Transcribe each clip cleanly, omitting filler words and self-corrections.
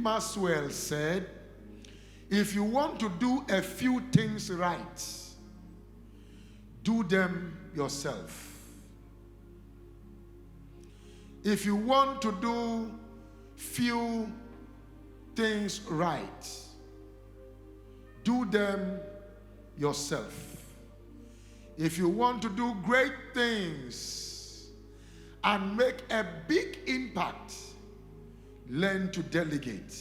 Maxwell said, if you want to do a few things right, do them yourself. If you want to do few things right, do them yourself. If you want to do great things and make a big impact, learn to delegate.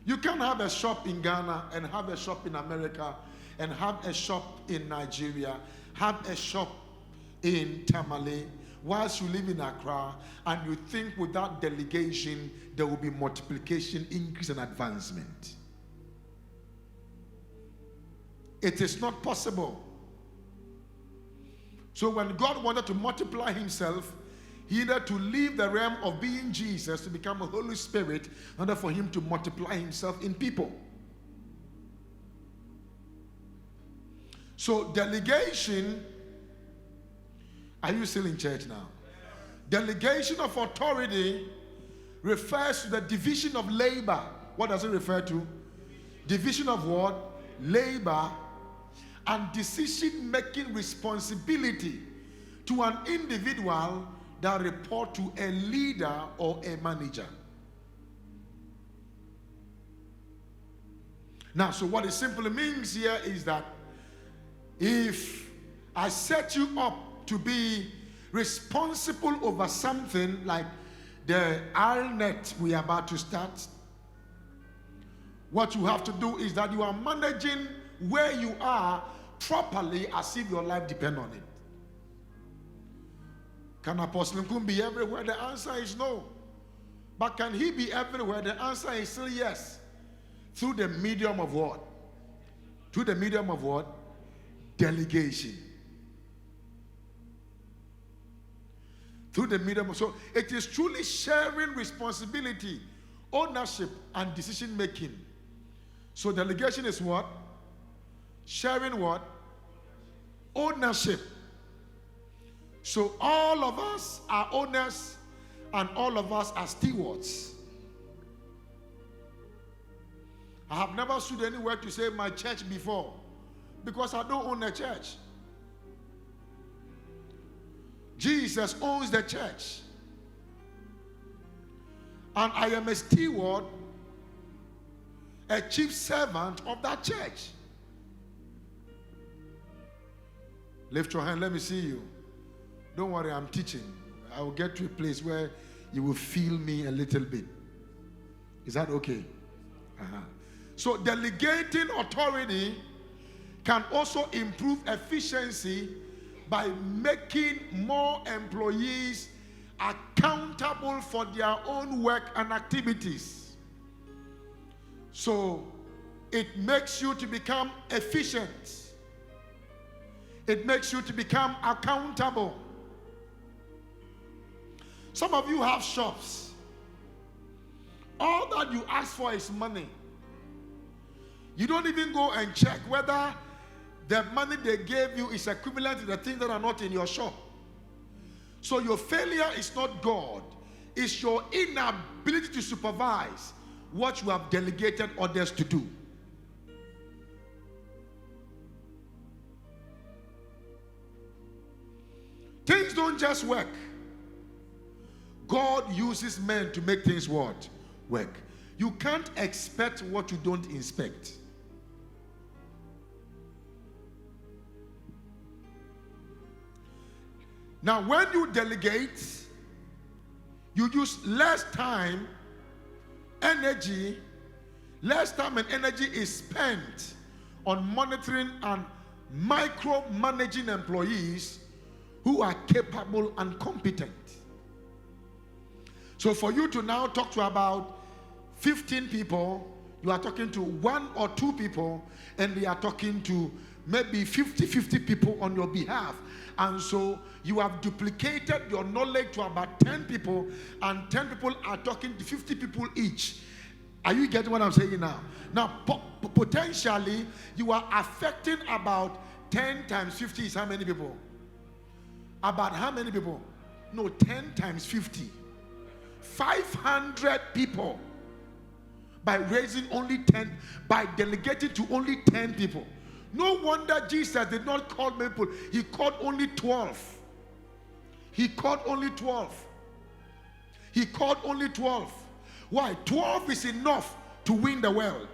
You can have a shop in Ghana and have a shop in America and have a shop in Nigeria, have a shop in Tamale, whilst you live in Accra, and you think without delegation there will be multiplication, increase, and advancement. It is not possible. So when God wanted to multiply himself, he needed to leave the realm of being Jesus to become a Holy Spirit in order for him to multiply himself in people. So delegation, are you still in church now? Delegation of authority refers to the division of labor. What does it refer to? Division of what? Labor and decision-making responsibility to an individual that report to a leader or a manager. Now, so what it simply means here is that if I set you up to be responsible over something like the IRNet we are about to start, what you have to do is that you are managing where you are properly as if your life depends on it. Can Apostle Nkum be everywhere? The answer is no. But can he be everywhere? The answer is still yes. Through the medium of what? Through the medium of what? Delegation. Through the medium of, so it is truly sharing responsibility, ownership, and decision making. So delegation is what? Sharing what? Ownership. So all of us are owners and all of us are stewards. I have never stood anywhere to say my church before because I don't own a church. Jesus owns the church. And I am a steward, a chief servant of that church. Lift your hand, let me see you. Don't worry, I'm teaching. I will get to a place where you will feel me a little bit. Is that okay? So delegating authority can also improve efficiency by making more employees accountable for their own work and activities. So it makes you to become efficient. It makes you to become accountable. Some of you have shops. All that you ask for is money. You don't even go and check whether the money they gave you is equivalent to the things that are not in your shop. So your failure is not God. It's your inability to supervise what you have delegated others to do. Things don't just work. God uses men to make things what? Work. You can't expect what you don't inspect. Now, when you delegate, you use less time, energy, less time and energy is spent on monitoring and micromanaging employees who are capable and competent. So for you to now talk to about 15 people, you are talking to 1 or 2 people, and they are talking to maybe 50 people on your behalf. And so you have duplicated your knowledge to about 10 people, and 10 people are talking to 50 people each. Are you getting what I'm saying now? Now, potentially, you are affecting about 10 times 50 is how many people? About how many people? No, 10 times 50. 500 people by raising only 10, by delegating to only 10 people. No wonder Jesus did not call people. He called only 12. He called only 12. He called only 12. Why? 12 is enough to win the world.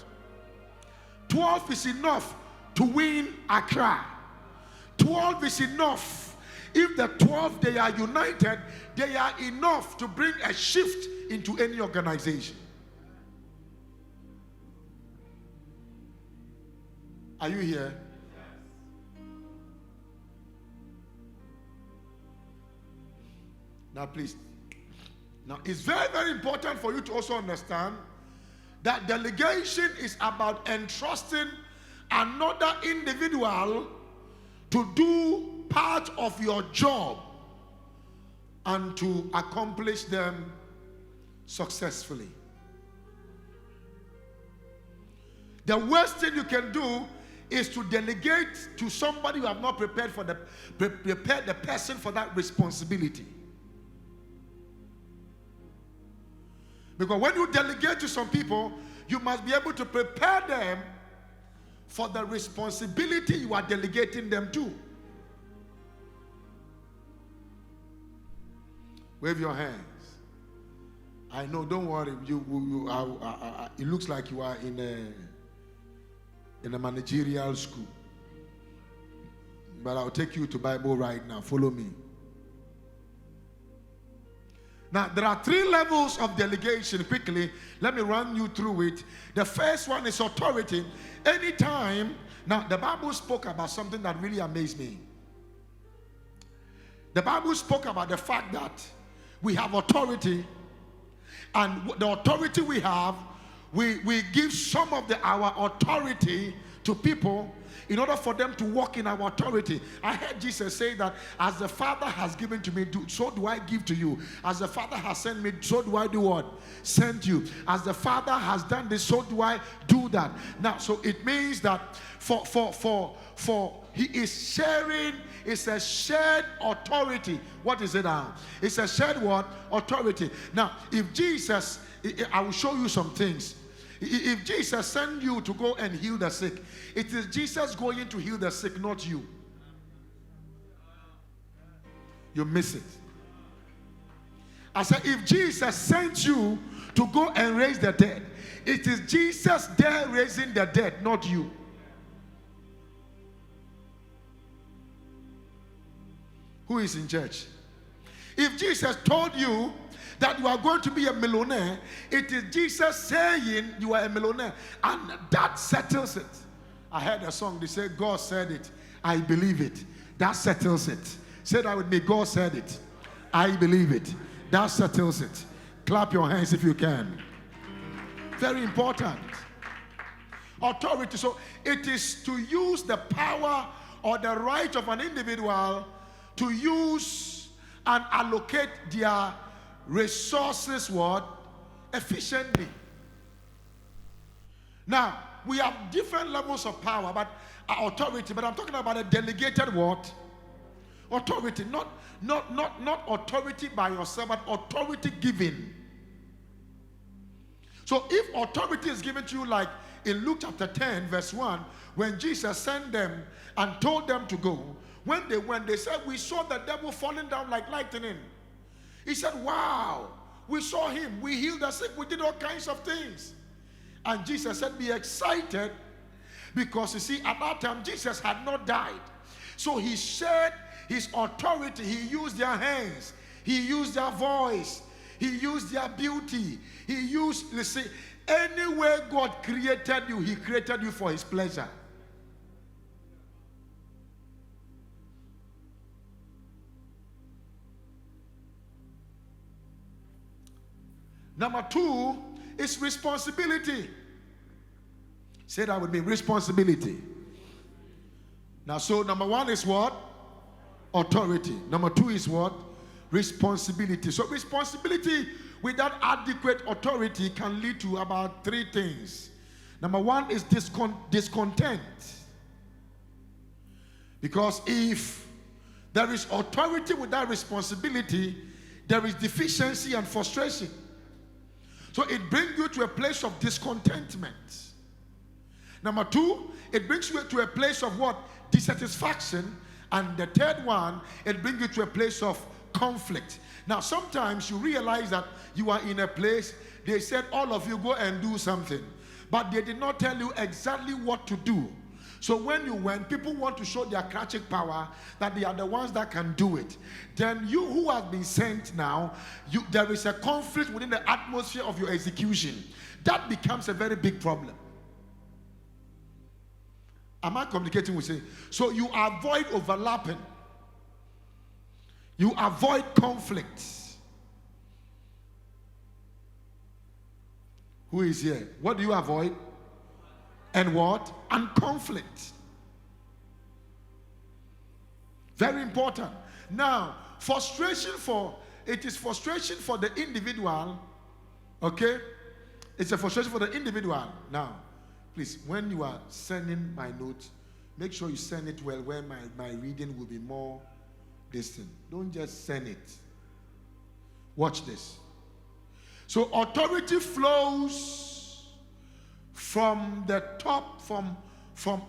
12 is enough to win Accra. 12 is enough. If the 12, they are united, they are enough to bring a shift into any organization. Are you here? Now, please. Now, it's very, very important for you to also understand that delegation is about entrusting another individual to do part of your job and to accomplish them successfully. The worst thing you can do is to delegate to somebody who have not prepared the person for that responsibility. Because when you delegate to some people, you must be able to prepare them for the responsibility you are delegating them to. Wave your hands. I know, don't worry. It looks like you are in a managerial school. But I'll take you to Bible right now. Follow me. Now, there are 3 levels of delegation. Quickly, let me run you through it. The first one is authority. Anytime, now the Bible spoke about something that really amazed me. The Bible spoke about the fact that we have authority, and the authority we have, we give some of our authority to people in order for them to walk in our authority. I heard Jesus say that as the Father has given to me, so do I give to you. As the Father has sent me, so do I do what? Send you. As the Father has done this, so do I do that. Now, so it means that for he is sharing, it's a shared authority. What is it now? It's a shared what? Authority. Now, if Jesus, I will show you some things. If Jesus sent you to go and heal the sick, it is Jesus going to heal the sick, not you. You miss it. I said, if Jesus sent you to go and raise the dead, it is Jesus there raising the dead, not you. Who is in church? If Jesus told you that you are going to be a millionaire, it is Jesus saying you are a millionaire, and that settles it. I heard a song, they say, God said it, I believe it. That settles it. Say that with me, God said it, I believe it. That settles it. Clap your hands if you can. Very important. Authority. So it is to use the power or the right of an individual to use and allocate their resources what? Efficiently. Now, we have different levels of power, but authority, but I'm talking about a delegated what? Authority. Not authority by yourself, but authority given. So if authority is given to you, like in Luke chapter 10, verse 1, when Jesus sent them and told them to go, when they went, they said, we saw the devil falling down like lightning. He said, wow, we saw him. We healed the sick. We did all kinds of things. And Jesus said, be excited, because you see, at that time, Jesus had not died. So he shared his authority. He used their hands. He used their voice. He used their beauty. He used, listen, anywhere God created you, he created you for his pleasure. Number 2 is responsibility. Say that with me, responsibility. Now, so number 1 is what? Authority. Number 2 is what? Responsibility. So responsibility without adequate authority can lead to about 3 things. Number 1 is discontent. Because if there is authority without responsibility, there is deficiency and frustration. So it brings you to a place of discontentment. Number 2, it brings you to a place of what? Dissatisfaction. And the third one, it brings you to a place of conflict. Now, sometimes you realize that you are in a place, they said, all of you go and do something. But they did not tell you exactly what to do. So when people want to show their craching power, that they are the ones that can do it, then you who have been sent now, there is a conflict within the atmosphere of your execution. That becomes a very big problem. Am I communicating with you? So you avoid overlapping. You avoid conflict. Who is here? What do you avoid? And what? And conflict. Very important. Now, it is frustration for the individual. Okay? It's a frustration for the individual. Now, please, when you are sending my notes, make sure you send it well where my reading will be more distant. Don't just send it. Watch this. So authority flows from the top, from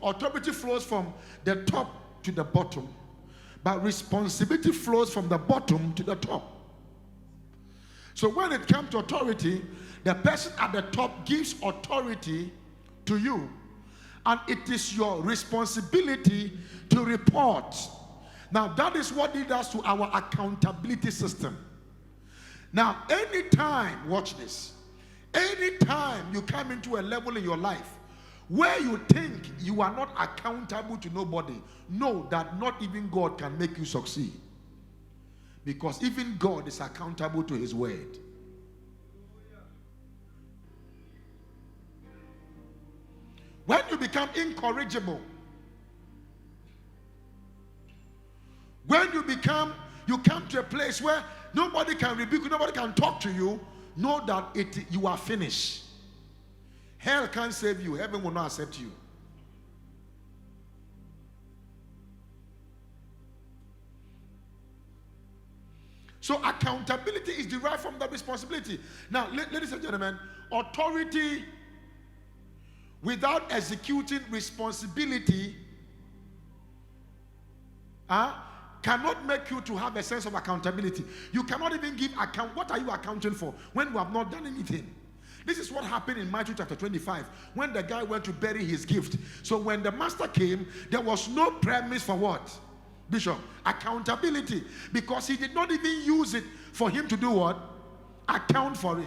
authority flows from the top to the bottom. But responsibility flows from the bottom to the top. So when it comes to authority, the person at the top gives authority to you, and it is your responsibility to report. Now that is what leads us to our accountability system. Now anytime, watch this, anytime you come into a level in your life where you think you are not accountable to nobody, know that not even God can make you succeed, because even God is accountable to his word. When you become incorrigible, when you come to a place where nobody can rebuke you, nobody can talk to you, know that you are finished. Hell can't save you. Heaven will not accept you. So accountability is derived from the responsibility. Now, ladies and gentlemen, authority without executing responsibility cannot make you to have a sense of accountability. You cannot even give account. What are you accounting for when you have not done anything? This is what happened in Matthew chapter 25 when the guy went to bury his gift. So when the master came, there was no premise for what? Bishop, accountability, because he did not even use it for him to do what? Account for it.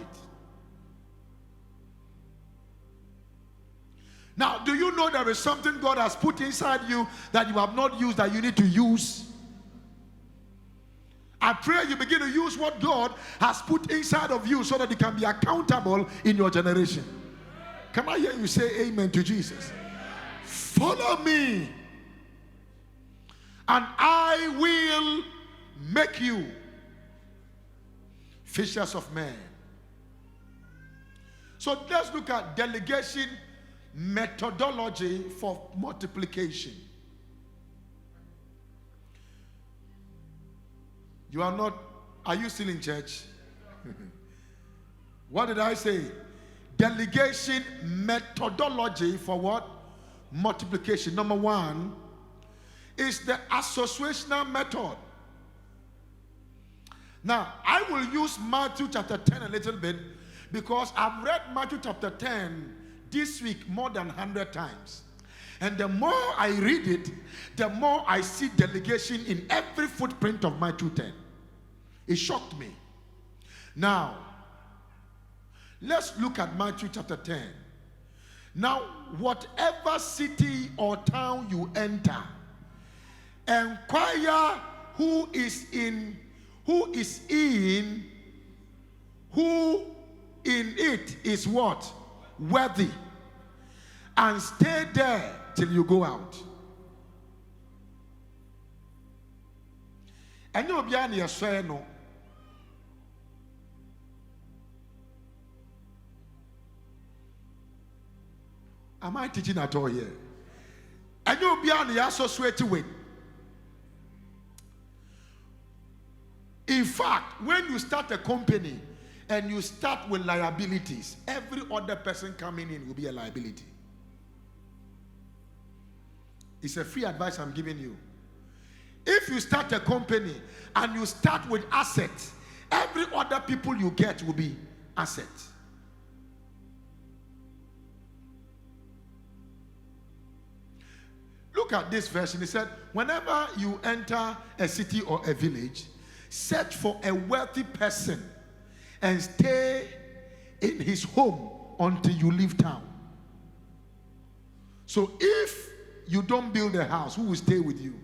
Now, do you know there is something God has put inside you that you have not used that you need to use? I pray you begin to use what God has put inside of you so that you can be accountable in your generation. Can I hear you say amen to Jesus? Follow me, and I will make you fishers of men. So let's look at delegation methodology for multiplication. Are you still in church? What did I say? Delegation methodology for what? Multiplication. Number 1 is the associational method. Now, I will use Matthew chapter 10 a little bit because I've read Matthew chapter 10 this week more than 100 times. And the more I read it, the more I see delegation in every footprint of Matthew 10. It shocked me. Now, let's look at Matthew chapter 10. Now, whatever city or town you enter, inquire who in it is what? Worthy. And stay there till you go out. And you'll be on your side, no. Am I teaching at all here? And you'll be on the associated with. In fact, when you start a company and you start with liabilities, every other person coming in will be a liability. It's a free advice I'm giving you. If you start a company and you start with assets, every other people you get will be assets. Look at this version. He said, whenever you enter a city or a village, search for a wealthy person and stay in his home until you leave town. So if you don't build a house, who will stay with you?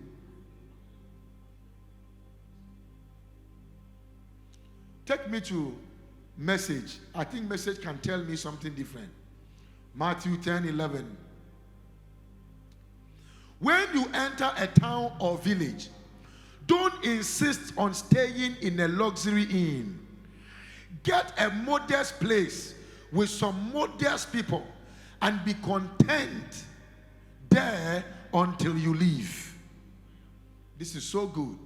Take me to Message. I think Message can tell me something different. Matthew 10:11. When you enter a town or village, don't insist on staying in a luxury inn. Get a modest place with some modest people and be content there until you leave. This is so good.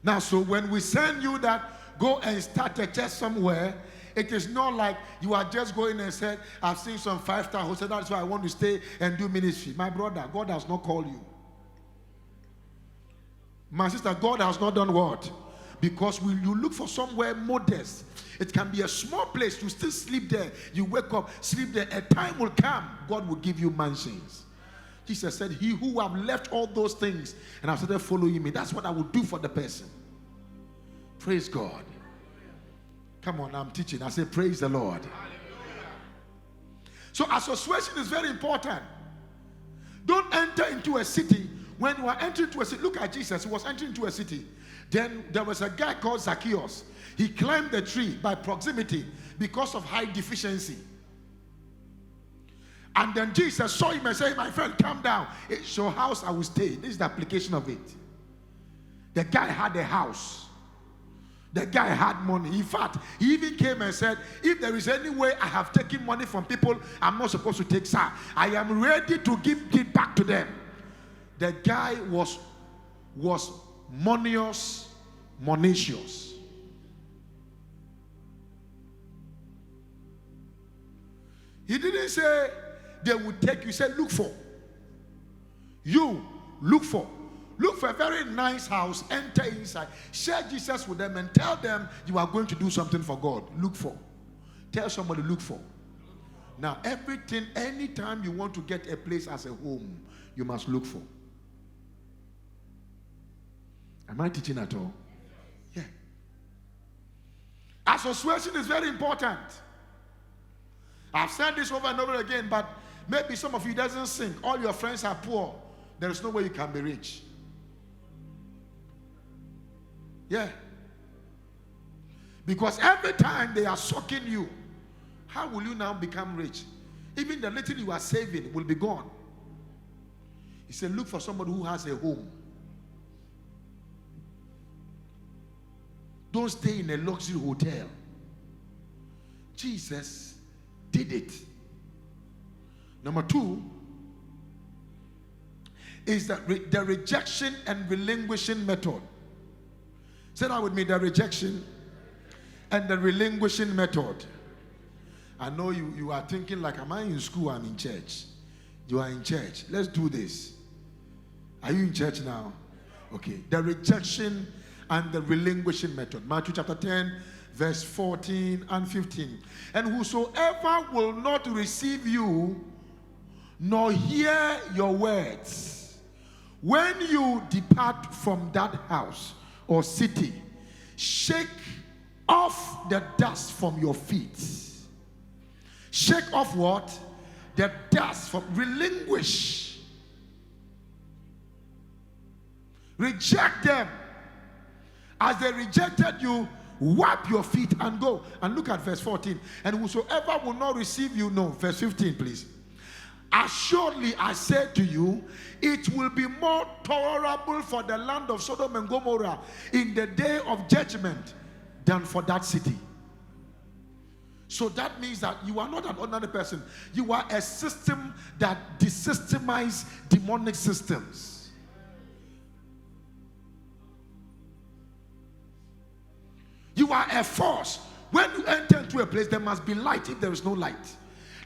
Now, so when we send you that, go and start a church somewhere, it is not like you are just going and said, I've seen some 5-star hotel, that's why I want to stay and do ministry. My brother, God has not called you. My sister, God has not done what? Because when you look for somewhere modest, it can be a small place, you still sleep there, you wake up, sleep there, a time will come, God will give you mansions. Jesus said, he who have left all those things and have started following me, that's what I will do for the person. Praise God. Come on, I'm teaching. I say, praise the Lord. So association is very important. Don't enter into a city. When you are entering into a city, look at Jesus. He was entering into a city. Then there was a guy called Zacchaeus. He climbed the tree by proximity because of high deficiency. And then Jesus saw him and said, my friend, calm down. It's your house, I will stay. This is the application of it. The guy had a house. The guy had money. In fact, he even came and said, if there is any way I have taken money from people I'm not supposed to take, sir, I am ready to give it back to them. The guy was moneous. He didn't say they would take you. He said, look for. You look for. Look for a very nice house, enter inside, share Jesus with them and tell them you are going to do something for God. Look for. Tell somebody, look for. Now, everything, anytime you want to get a place as a home, you must look for. Am I teaching at all? Yeah. Association is very important. I've said this over and over again, but maybe some of you doesn't sing. All your friends are poor. There is no way you can be rich. Yeah. Because every time they are sucking you, how will you now become rich? Even the little you are saving will be gone. He said, look for somebody who has a home. Don't stay in a luxury hotel. Jesus did it. Number 2 is the rejection and relinquishing method. Say that with me, the rejection and the relinquishing method. I know you are thinking like, am I in school? I'm in church. You are in church. Let's do this. Are you in church now? Okay. The rejection and the relinquishing method. Matthew chapter 10, verse 14 and 15. And whosoever will not receive you, nor hear your words, when you depart from that house or city, shake off the dust from your feet. Shake off what? The dust from, relinquish. Reject them. As they rejected you, wipe your feet and go. And look at verse 14. And whosoever will not receive you, no, verse 15, please. Assuredly, I say to you, it will be more tolerable for the land of Sodom and Gomorrah in the day of judgment than for that city. So that means that you are not an ordinary person. You are a system that desystemizes demonic systems. You are a force. When you enter into a place, there must be light if there is no light.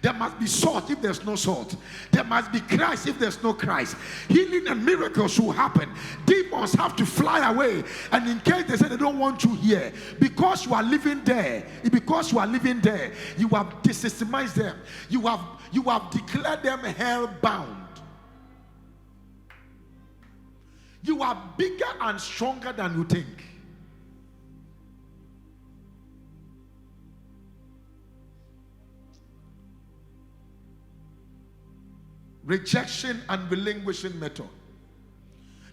There must be salt if there's no salt. There must be Christ if there's no Christ. Healing and miracles will happen. Demons have to fly away. And in case they say they don't want you here, because you are living there, you have desystemized them. You have declared them hell-bound. You are bigger and stronger than you think. Rejection and relinquishing method.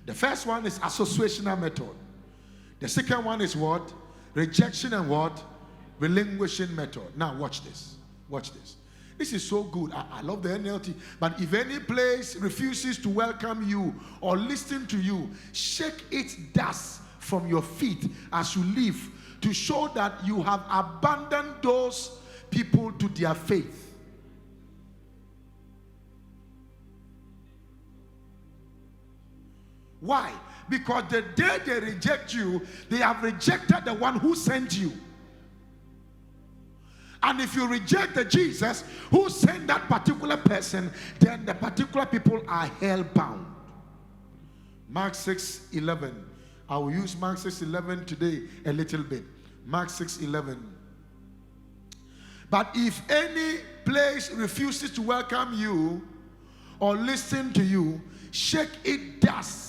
The first one is associational method. The second one is what? Rejection and what? Relinquishing method. Now watch this. Watch this. This is so good. I love the NLT. But if any place refuses to welcome you or listen to you, shake its dust from your feet as you leave to show that you have abandoned those people to their faith. Why? Because the day they reject you, they have rejected the one who sent you. And if you reject the Jesus who sent that particular person, then the particular people are hell-bound. Mark 6:11. I will use Mark 6:11 today a little bit. Mark 6:11. But if any place refuses to welcome you or listen to you, shake it dust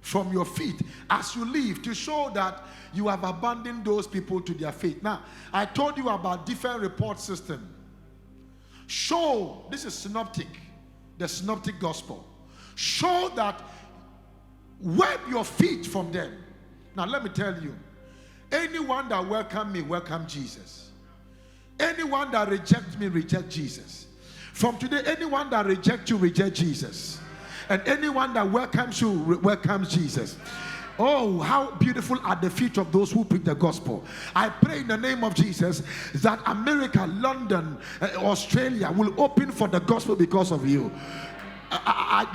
from your feet as you leave to show that you have abandoned those people to their faith. Now, I told you about different report system. Show, this is synoptic, the synoptic gospel. Show that, wipe your feet from them. Now, let me tell you, anyone that welcome me, welcome Jesus. Anyone that rejects me, reject Jesus. From today, anyone that rejects you, reject Jesus. And anyone that welcomes you, welcomes Jesus. Oh, how beautiful are the feet of those who preach the gospel. I pray in the name of Jesus that America, London, Australia will open for the gospel because of you.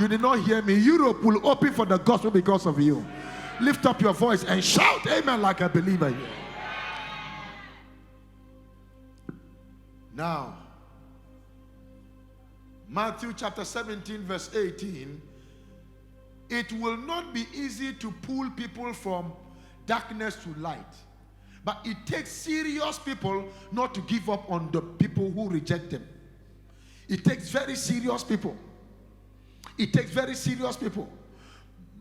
You did not hear me. Europe will open for the gospel because of you. Lift up your voice and shout amen like a believer here. Now, Matthew chapter 17 verse 18. It will not be easy to pull people from darkness to light. But it takes serious people not to give up on the people who reject them. It takes very serious people. It takes very serious people.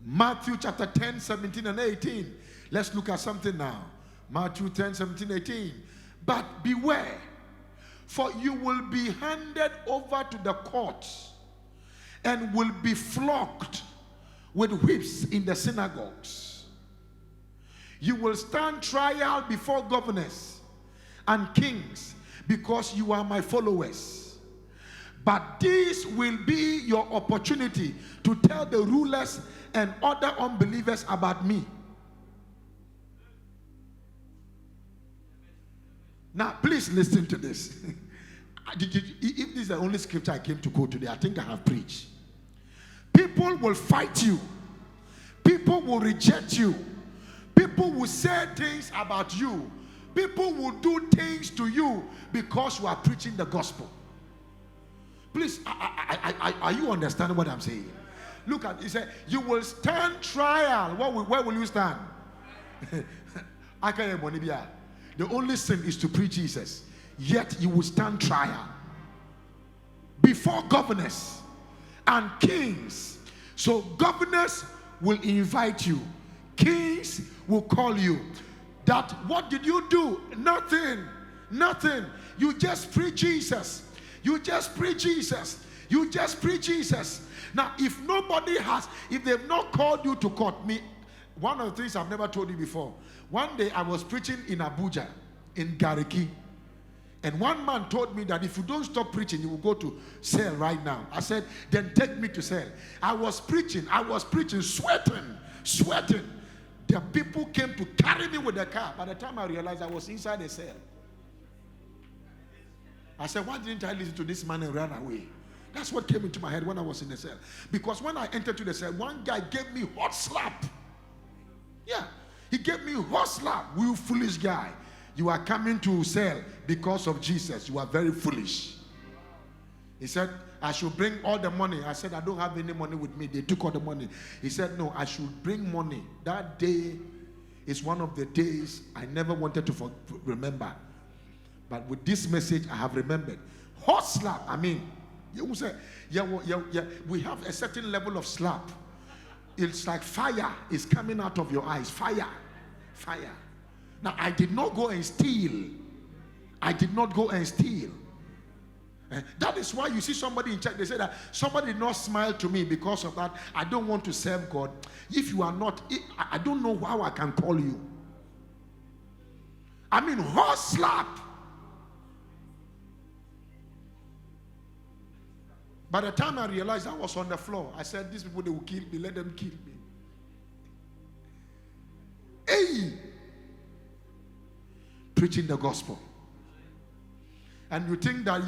Matthew chapter 10, 17 and 18. Let's look at something now. Matthew 10, 17, 18. But beware, for you will be handed over to the courts and will be flogged with whips in the synagogues. You will stand trial before governors and kings because you are my followers. But this will be your opportunity to tell the rulers and other unbelievers about me. Now, please listen to this. If this is the only scripture I came to quote today, I think I have preached. People will fight you. People will reject you. People will say things about you. People will do things to you because you are preaching the gospel. Please, are you understanding what I'm saying? Look at it. He said, you will stand trial. Where will you stand? The only sin is to preach Jesus. Yet you will stand trial before governors and kings. So governors will invite you. Kings will call you. That what did you do? Nothing. Nothing. You just preach Jesus. You just preach Jesus. You just preach Jesus. Now, if they've not called you to court, one of the things I've never told you before. One day I was preaching in Abuja, in Gariki. And one man told me that if you don't stop preaching, you will go to cell right now. I said, then take me to cell. I was preaching, sweating. The people came to carry me with the car. By the time I realized I was inside the cell. I said, why didn't I listen to this man and run away? That's what came into my head when I was in the cell. Because when I entered to the cell, one guy gave me hot slap. Yeah. He gave me hustler. You foolish guy. You are coming to sell because of Jesus. You are very foolish. He said, I should bring all the money. I said, I don't have any money with me. They took all the money. He said, no, I should bring money. That day is one of the days I never wanted to remember. But with this message, I have remembered. Hot slap. I mean, you will say, we have a certain level of slap. It's like fire is coming out of your eyes. Fire. Fire. Now, I did not go and steal. I did not go and steal. That is why you see somebody in church, they say that somebody did not smile to me because of that. I don't want to serve God. If you are not, I don't know how I can call you. I mean, horse slap. By the time I realized I was on the floor, I said, these people, they will kill me. Let them kill me. Hey! Preaching the gospel. And you think that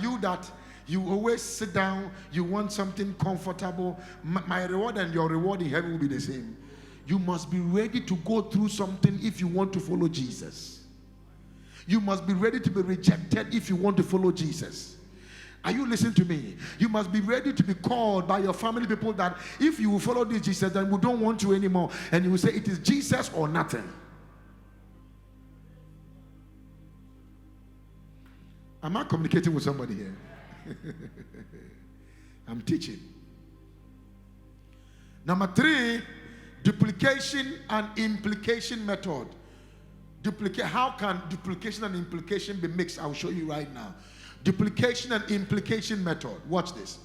you always sit down, you want something comfortable. My reward and your reward in heaven will be the same. You must be ready to go through something if you want to follow Jesus. You must be ready to be rejected if you want to follow Jesus. Are you listening to me? You must be ready to be called by your family people that if you will follow this Jesus, then we don't want you anymore. And you will say it is Jesus or nothing. Am I communicating with somebody here? I'm teaching. Number 3, duplication and implication method. How can duplication and implication be mixed? I'll show you right now. Duplication and implication method. Watch this.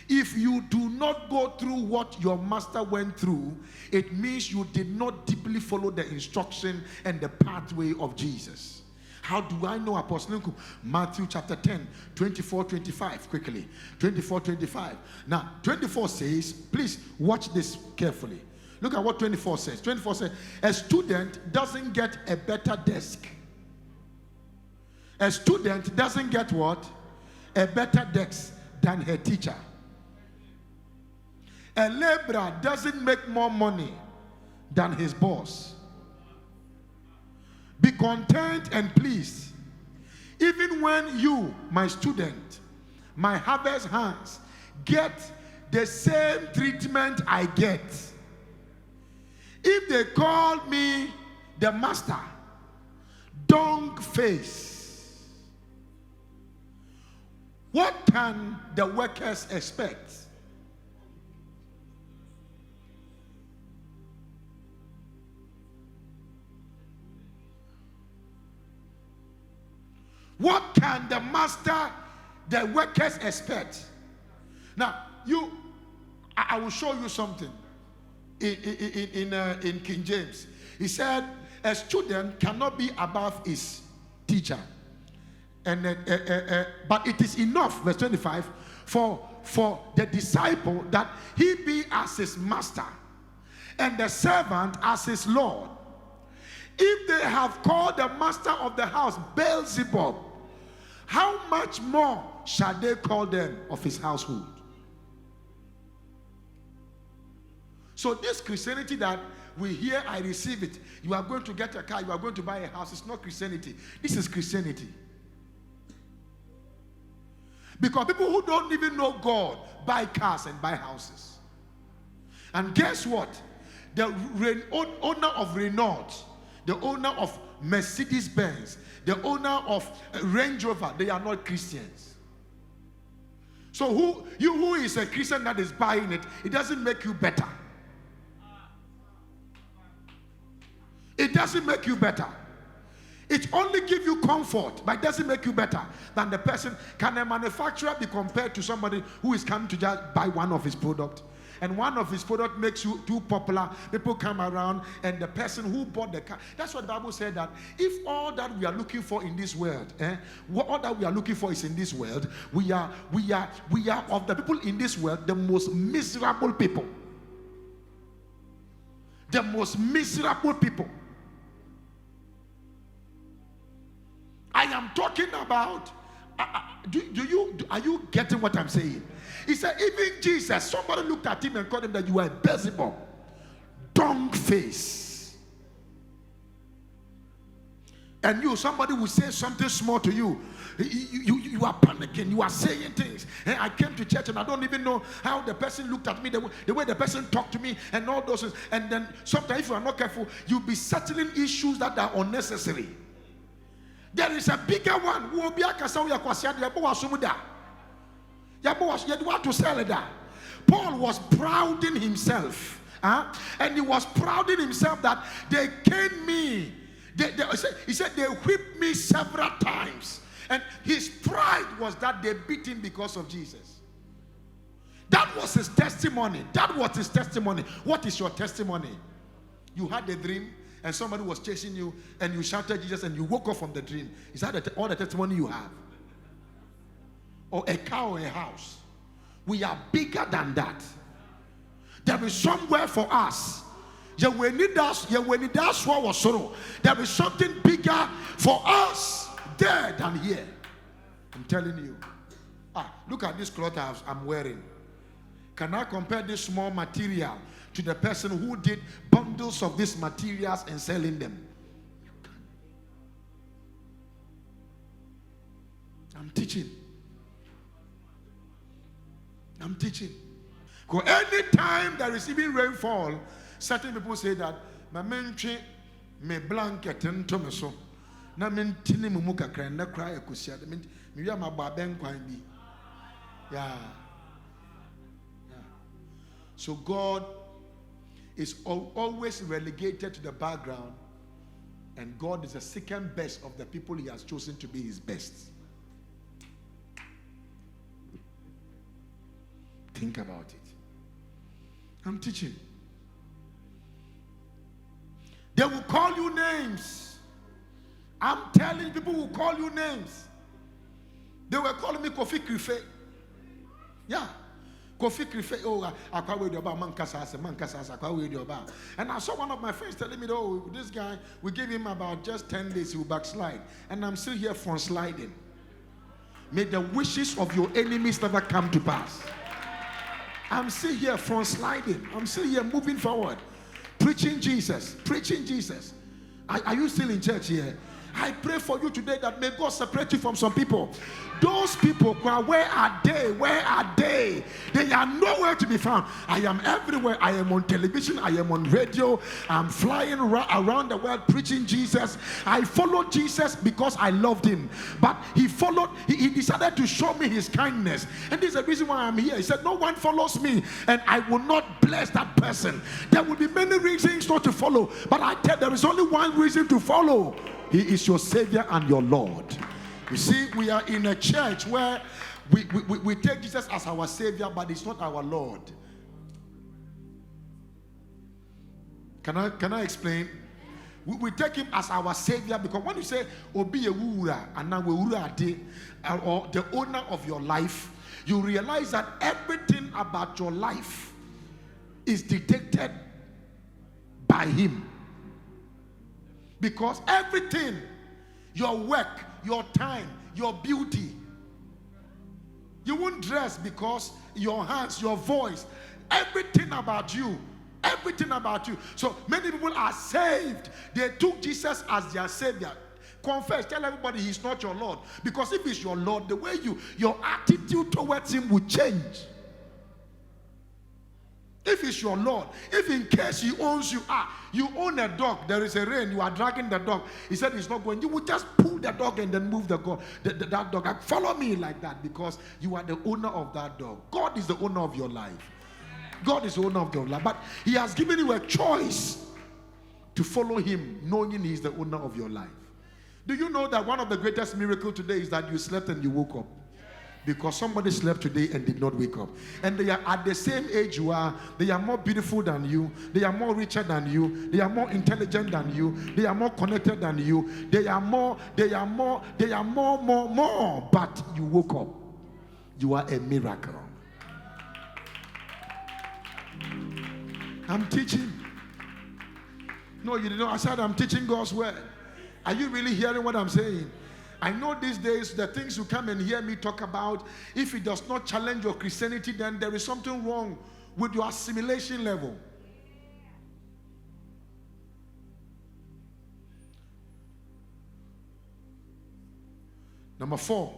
If you do not go through what your master went through, it means you did not deeply follow the instruction and the pathway of Jesus. How do I know, Apostle NKUM? Matthew chapter 10, 24, 25, quickly. 24, 25. Now, 24 says, please watch this carefully. Look at what 24 says. 24 says, a student doesn't get a better desk. A student doesn't get what? A better desk than her teacher. A laborer doesn't make more money than his boss. Be content and pleased. Even when you, my student, my harvest hands, get the same treatment I get. If they call me the master, dong face, what can the workers expect? What can the master, the workers expect? Now, I will show you something in King James. He said, a student cannot be above his teacher. But it is enough, verse 25, for the disciple that he be as his master and the servant as his Lord. If they have called the master of the house Beelzebub, how much more shall they call them of his household? So this Christianity that we hear, I receive it. You are going to get a car, you are going to buy a house. It's not Christianity. This is Christianity. Because people who don't even know God buy cars and buy houses. And guess what? The owner of Renault, the owner of Mercedes-Benz, the owner of Range Rover, they are not Christians. So who is a Christian that is buying it, it doesn't make you better. It doesn't make you better. It only gives you comfort, but it doesn't make you better than the person. Can a manufacturer be compared to somebody who is coming to just buy one of his products? And one of his products makes you too popular. People come around, and the person who bought the car. That's what the Bible said, that if all that we are looking for in this world, all that we are looking for is in this world, we are of the people in this world the most miserable people. The most miserable people. I am talking about, are you getting what I'm saying? He said, even Jesus, somebody looked at him and called him that you are a Beelzebub, dung face. And somebody will say something small to you. You are panicking. You are saying things. And I came to church and I don't even know how the person looked at me, the way the person talked to me, and all those things. And then sometimes, if you are not careful, you'll be settling issues that are unnecessary. There is a bigger one. Paul was proud in himself. And he was proud in himself that they caned me. He said they whipped me several times. And his pride was that they beat him because of Jesus. That was his testimony. That was his testimony. What is your testimony? You had a dream and somebody was chasing you and you shouted Jesus and you woke up from the dream. Is that all the testimony you have? Or a car or a house? We are bigger than that. There is somewhere for us. There is something bigger for us there than here. I'm telling you. Look at this cloth I'm wearing. Can I compare this small material to the person who did bundles of these materials and selling them? You can't. I'm teaching. Because anytime there is even rainfall, certain people say that my mentre me blanket into me so na men tini mu kakra na cry akusia me wi am ababen kwan bi. Yeah. So God is always relegated to the background, and God is the second best of the people he has chosen to be his best. Think about it. I'm teaching. They will call you names. I'm telling people who call you names. They were calling me Kofi Krife. Yeah. Kofi Krife. Oh, I can't wait about Mankasa. And I saw one of my friends telling me, oh, this guy, we gave him about just 10 days, he will backslide. And I'm still here from sliding. May the wishes of your enemies never come to pass. I'm still here from sliding. I'm still here moving forward. Preaching Jesus. Preaching Jesus. Are you still in church here? I pray for you today that may God separate you from some people. Those people, where are they? Where are they? They are nowhere to be found. I am everywhere. I am on television. I am on radio. I'm flying around the world preaching Jesus. I followed Jesus because I loved him. But he decided to show me his kindness. And this is the reason why I'm here. He said, no one follows me and I will not bless that person. There will be many reasons not to follow. But I tell you, there is only one reason to follow. He is your Savior and your Lord. You see, we are in a church where we take Jesus as our Savior, but he's not our Lord. Can I explain? We take him as our Savior because when you say Obi Ewura and now or the owner of your life, you realize that everything about your life is dictated by him. Because everything, your work, your time, your beauty, you won't dress because your hands, your voice, everything about you. So many people are saved. They took Jesus as their Savior. Confess, tell everybody he's not your Lord. Because if he's your Lord, the way your attitude towards him will change. If it's your Lord, if in case he owns you, you own a dog, there is a rain, you are dragging the dog. He said he's not going. You will just pull the dog and then move that dog. Follow me like that because you are the owner of that dog. God is the owner of your life. God is the owner of your life. But he has given you a choice to follow him, knowing he's the owner of your life. Do you know that one of the greatest miracles today is that you slept and you woke up? Because somebody slept today and did not wake up. And they are at the same age you are. They are more beautiful than you. They are more richer than you. They are more intelligent than you. They are more connected than you. They are more. But you woke up. You are a miracle. I'm teaching. No, you didn't. I said I'm teaching God's word. Are you really hearing what I'm saying? I know these days the things you come and hear me talk about, if it does not challenge your Christianity, then there is something wrong with your assimilation level. Number 4,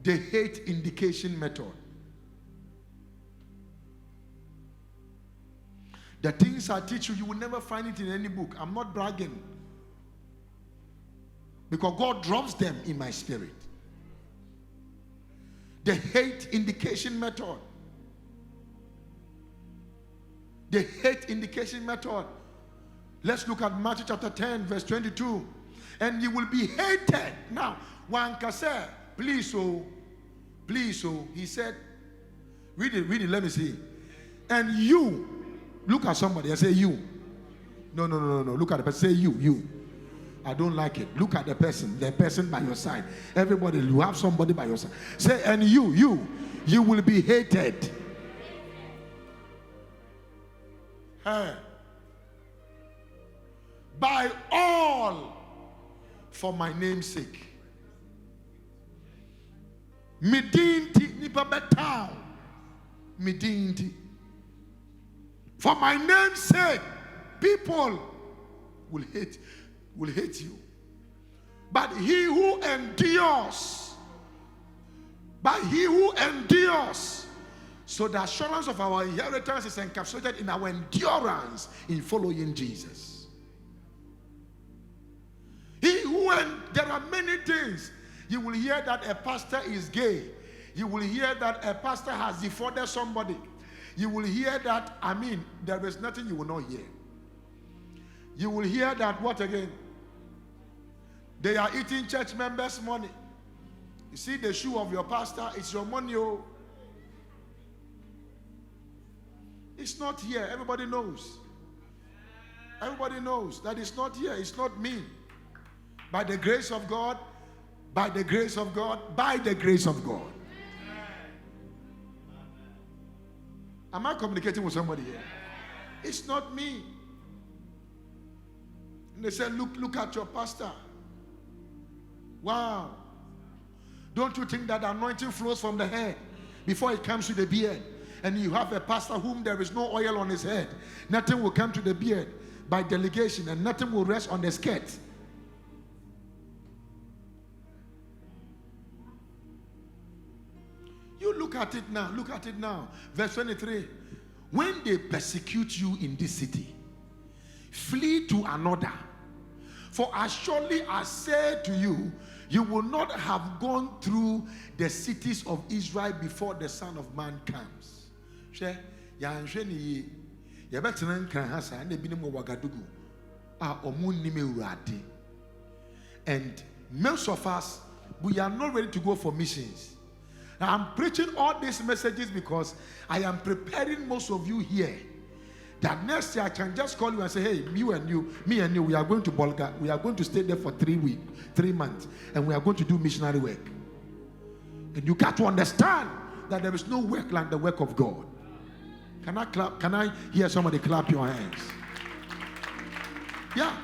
the hate indication method. The things I teach you, you will never find it in any book. I'm not bragging. Because God drops them in my spirit. The hate indication method. The hate indication method. Let's look at Matthew chapter 10, verse 22. And you will be hated. Now, one can say, please, oh, he said, read it, let me see. And you, look at somebody and say, you. No. Look at the person, say you. I don't like it. Look at the person by your side. Everybody, you have somebody by your side. Say, and you will be hated. By all for my name's sake. Midinti nipa betao. Midinti. For my name's sake, people will hate you. But he who endures, so the assurance of our inheritance is encapsulated in our endurance in following Jesus. There are many things. You will hear that a pastor is gay. You will hear that a pastor has defrauded somebody. You will hear that, there is nothing you will not hear. You will hear that, what again? They are eating church members' money. You see the shoe of your pastor, it's your money. Oh. It's not here. Everybody knows. Everybody knows that it's not here. It's not me. By the grace of God, by the grace of God, by the grace of God. Am I communicating with somebody here? It's not me. And they said, look at your pastor. Wow. Don't you think that the anointing flows from the head before it comes to the beard? And you have a pastor whom there is no oil on his head. Nothing will come to the beard by delegation, and nothing will rest on the skirt. You look at it now. Look at it now. Verse 23. When they persecute you in this city, flee to another. For as surely as say to you, you will not have gone through the cities of Israel before the Son of Man comes. And most of us, we are not ready to go for missions. Now, I'm preaching all these messages because I am preparing most of you here that next year I can just call you and say, hey, me and you, we are going to Bulgaria. We are going to stay there for 3 months, and we are going to do missionary work. And you got to understand that there is no work like the work of God. Can I clap? Can I hear somebody clap your hands? Yeah.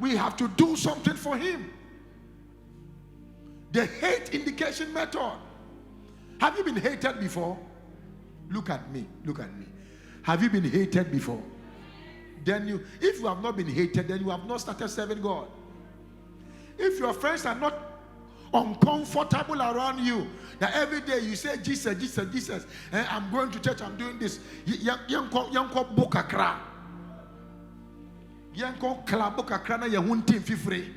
We have to do something for him. The hate indication method. Have you been hated before? Look at me. Have you been hated before? Then if you have not been hated, then you have not started serving God. If your friends are not uncomfortable around you, that every day you say Jesus, and I'm going to church, I'm doing this. Yanko bukakra. Yanko klabukakra na yahunti fifre.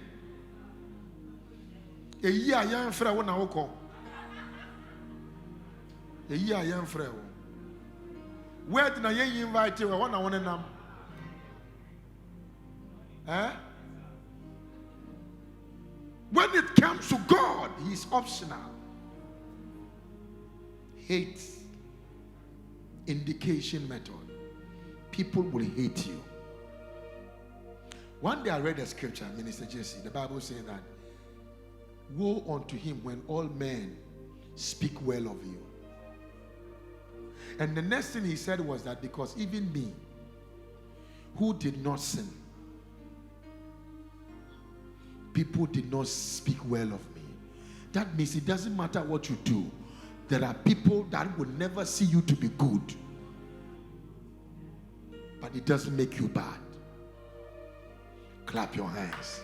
A year young friend wona woko. A year young friend. Where did I invite you? I want to know. When it comes to God, He is optional. Hate indication method. People will hate you. One day I read a scripture, Minister Jesse. The Bible says that, woe unto him when all men speak well of you. And the next thing he said was that because even me, who did not sin, people did not speak well of me. That means it doesn't matter what you do. There are people that will never see you to be good. But it doesn't make you bad. Clap your hands.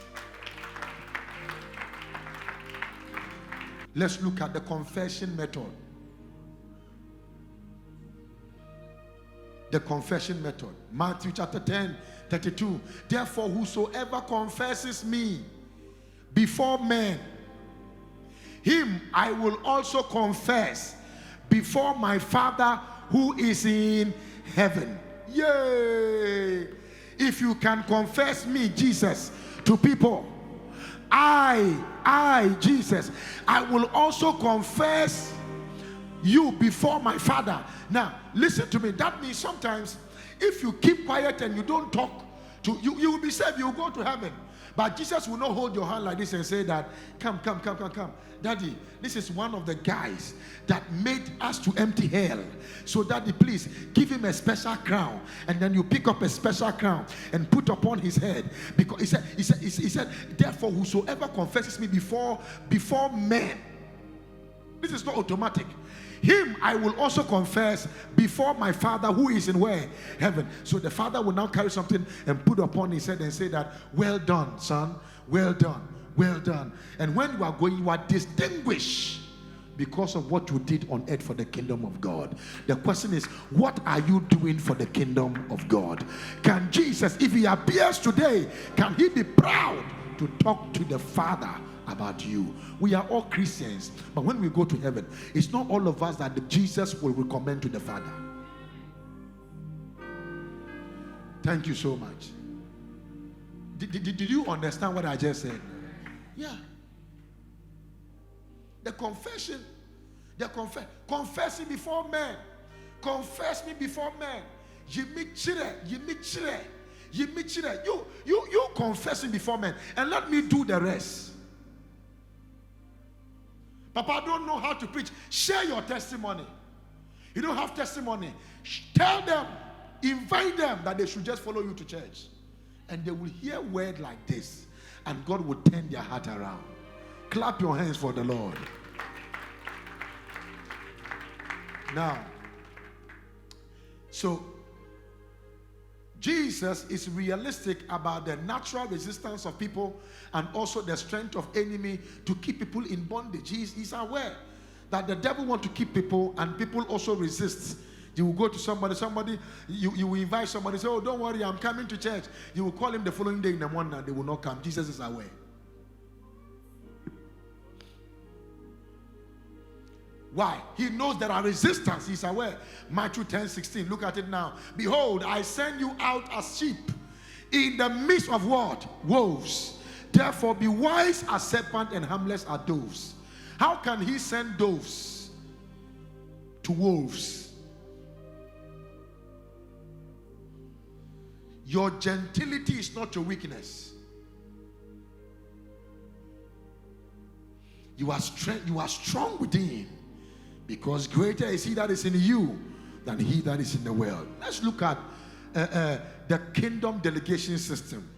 Let's look at the confession method. The confession method. Matthew chapter 10, 32. Therefore, whosoever confesses me before men, him I will also confess before my Father who is in heaven. Yay! If you can confess me, Jesus, to people, I, Jesus, I will also confess you before my Father. Now, listen to me. That means sometimes if you keep quiet and you don't talk to you will be saved, you will go to heaven. But Jesus will not hold your hand like this and say that, come. Daddy, this is one of the guys that made us to empty hell. So Daddy, please give him a special crown. And then you pick up a special crown and put upon his head. Because he said, therefore, whosoever confesses me before men. This is not automatic. Him I will also confess before my Father who is in where? Heaven. So the Father will now carry something and put upon his head and say that, well done, son, well done, well done. And when you are going, you are distinguished because of what you did on earth for the kingdom of God. The question is, what are you doing for the kingdom of God? Can Jesus, if he appears today, can he be proud to talk to the Father about you? We are all Christians, but when we go to heaven, it's not all of us that Jesus will recommend to the Father. Thank you so much. Did you understand what I just said? Yeah. The confession, confessing before men. Confess me before men. You confessing before men, and let me do the rest. Papa, I don't know how to preach. Share your testimony. You don't have testimony. Tell them, invite them that they should just follow you to church. And they will hear word like this, and God will turn their heart around. Clap your hands for the Lord. Now, so Jesus is realistic about the natural resistance of people and also the strength of enemy to keep people in bondage. He's aware that the devil wants to keep people, and people also resist. You will go to somebody, you will invite somebody, say, oh, don't worry, I'm coming to church. You will call him the following day in the morning and they will not come. Jesus is aware. Why? He knows there are resistance. He's aware. Matthew 10:16. Look at it now. Behold, I send you out as sheep in the midst of what? Wolves. Therefore, be wise as serpent and harmless as doves. How can he send doves to wolves? Your gentility is not your weakness. You are strong within. Because greater is he that is in you than he that is in the world. Let's look at the kingdom delegation system.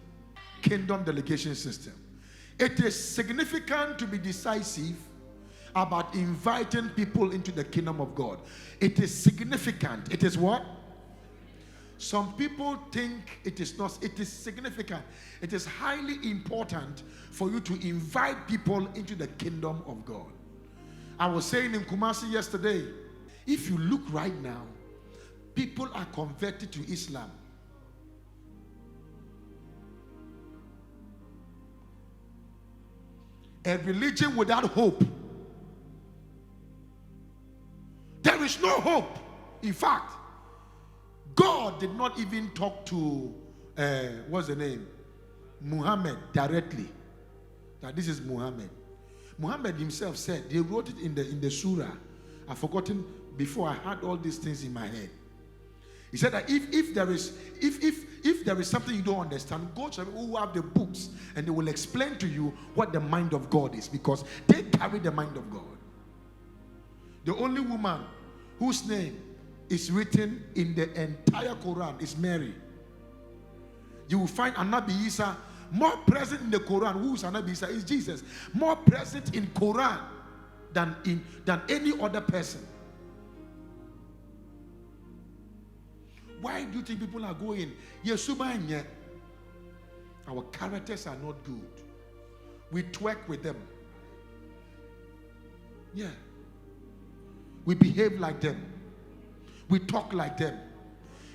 Kingdom delegation system. It is significant to be decisive about inviting people into the kingdom of God. It is significant. It is what? Some people think it is not. It is significant. It is highly important for you to invite people into the kingdom of God. I was saying in Kumasi yesterday, if you look right now, people are converted to Islam. A religion without hope. There is no hope. In fact, God did not even talk to, what's the name? Muhammad directly. That this is Muhammad. Muhammad himself said, they wrote it in the surah. I've forgotten before. I had all these things in my head. He said that if there is something you don't understand, go to people who have the books and they will explain to you what the mind of God is, because they carry the mind of God. The only woman whose name is written in the entire Quran is Mary. You will find Anabi Isa more present in the Quran. Who is Anabi Isa? Is Jesus. More present in Quran than any other person. Why do you think people are going? Our characters are not good. We twerk with them. Yeah. We behave like them. We talk like them.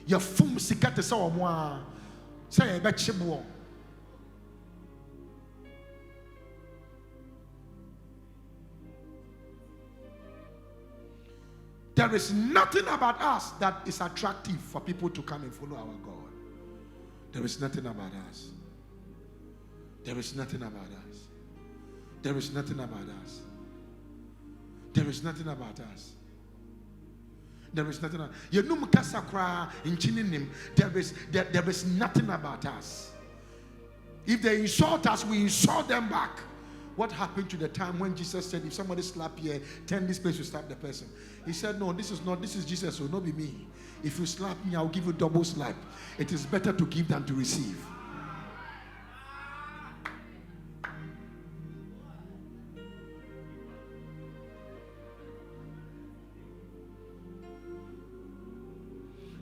Your fum sikate sa omwa. Say ebe chibo. There is nothing about us that is attractive for people to come and follow our God. There is nothing about us. There is nothing about us. There is nothing about us. There is nothing about us. There is nothing. There is nothing about us. If they insult us, we insult them back. What happened to the time when Jesus said, if somebody slap here, turn this place to slap the person? He said, no, this is Jesus, it will not be me. If you slap me, I'll give you double slap. It is better to give than to receive.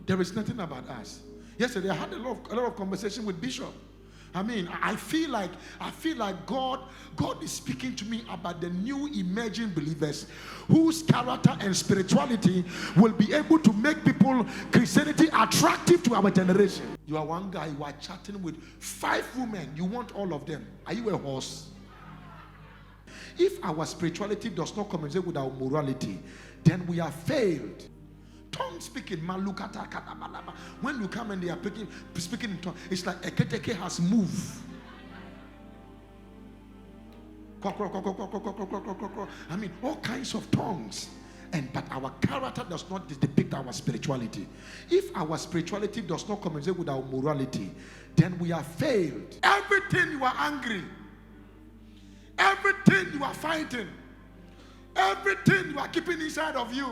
There is nothing about us. Yesterday I had a lot of conversation with Bishop. I mean, I feel like God is speaking to me about the new emerging believers whose character and spirituality will be able to make people, Christianity, attractive to our generation. You are one guy, you are chatting with 5 women, you want all of them. Are you a horse? If our spirituality does not coincide with our morality, then we have failed. Tongue speaking, when you come and they are speaking in tongue, it's like a keteke has moved. I mean, all kinds of tongues. But our character does not depict our spirituality. If our spirituality does not coincide with our morality, then we have failed. Everything you are angry, everything you are fighting, everything you are keeping inside of you.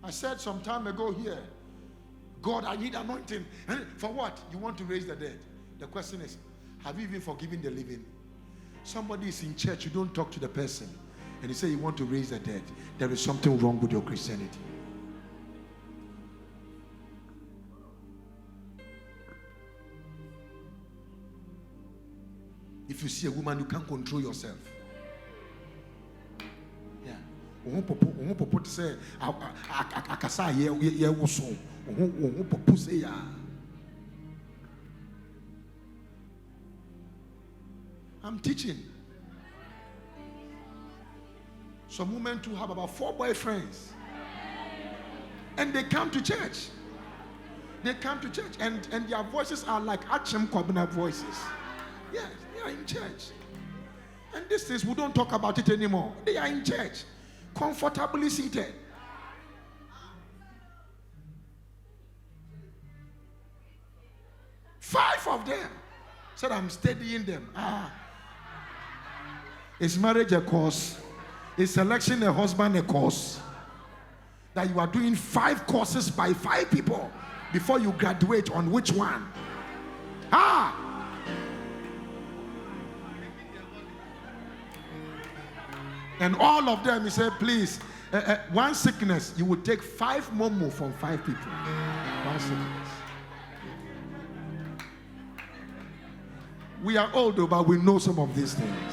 I said some time ago here, God, I need anointing. And for what? You want to raise the dead. The question is, have you even forgiven the living? Somebody is in church, you don't talk to the person, and you say you want to raise the dead. There is something wrong with your Christianity. If you see a woman, you can't control yourself. To say, I'm teaching. Some women too have about 4 boyfriends, and they come to church. They come to church, and their voices are like Achem Kobina voices. Yes, they are in church. And these things, we don't talk about it anymore. They are in church, comfortably seated. Five of them said, I'm studying them. Is marriage a course? Is selection a husband a course? That you are doing 5 courses by 5 people before you graduate on which one? And all of them, he said, please, one sickness, you will take 5 momo from 5 people. One sickness. We are older, but we know some of these things.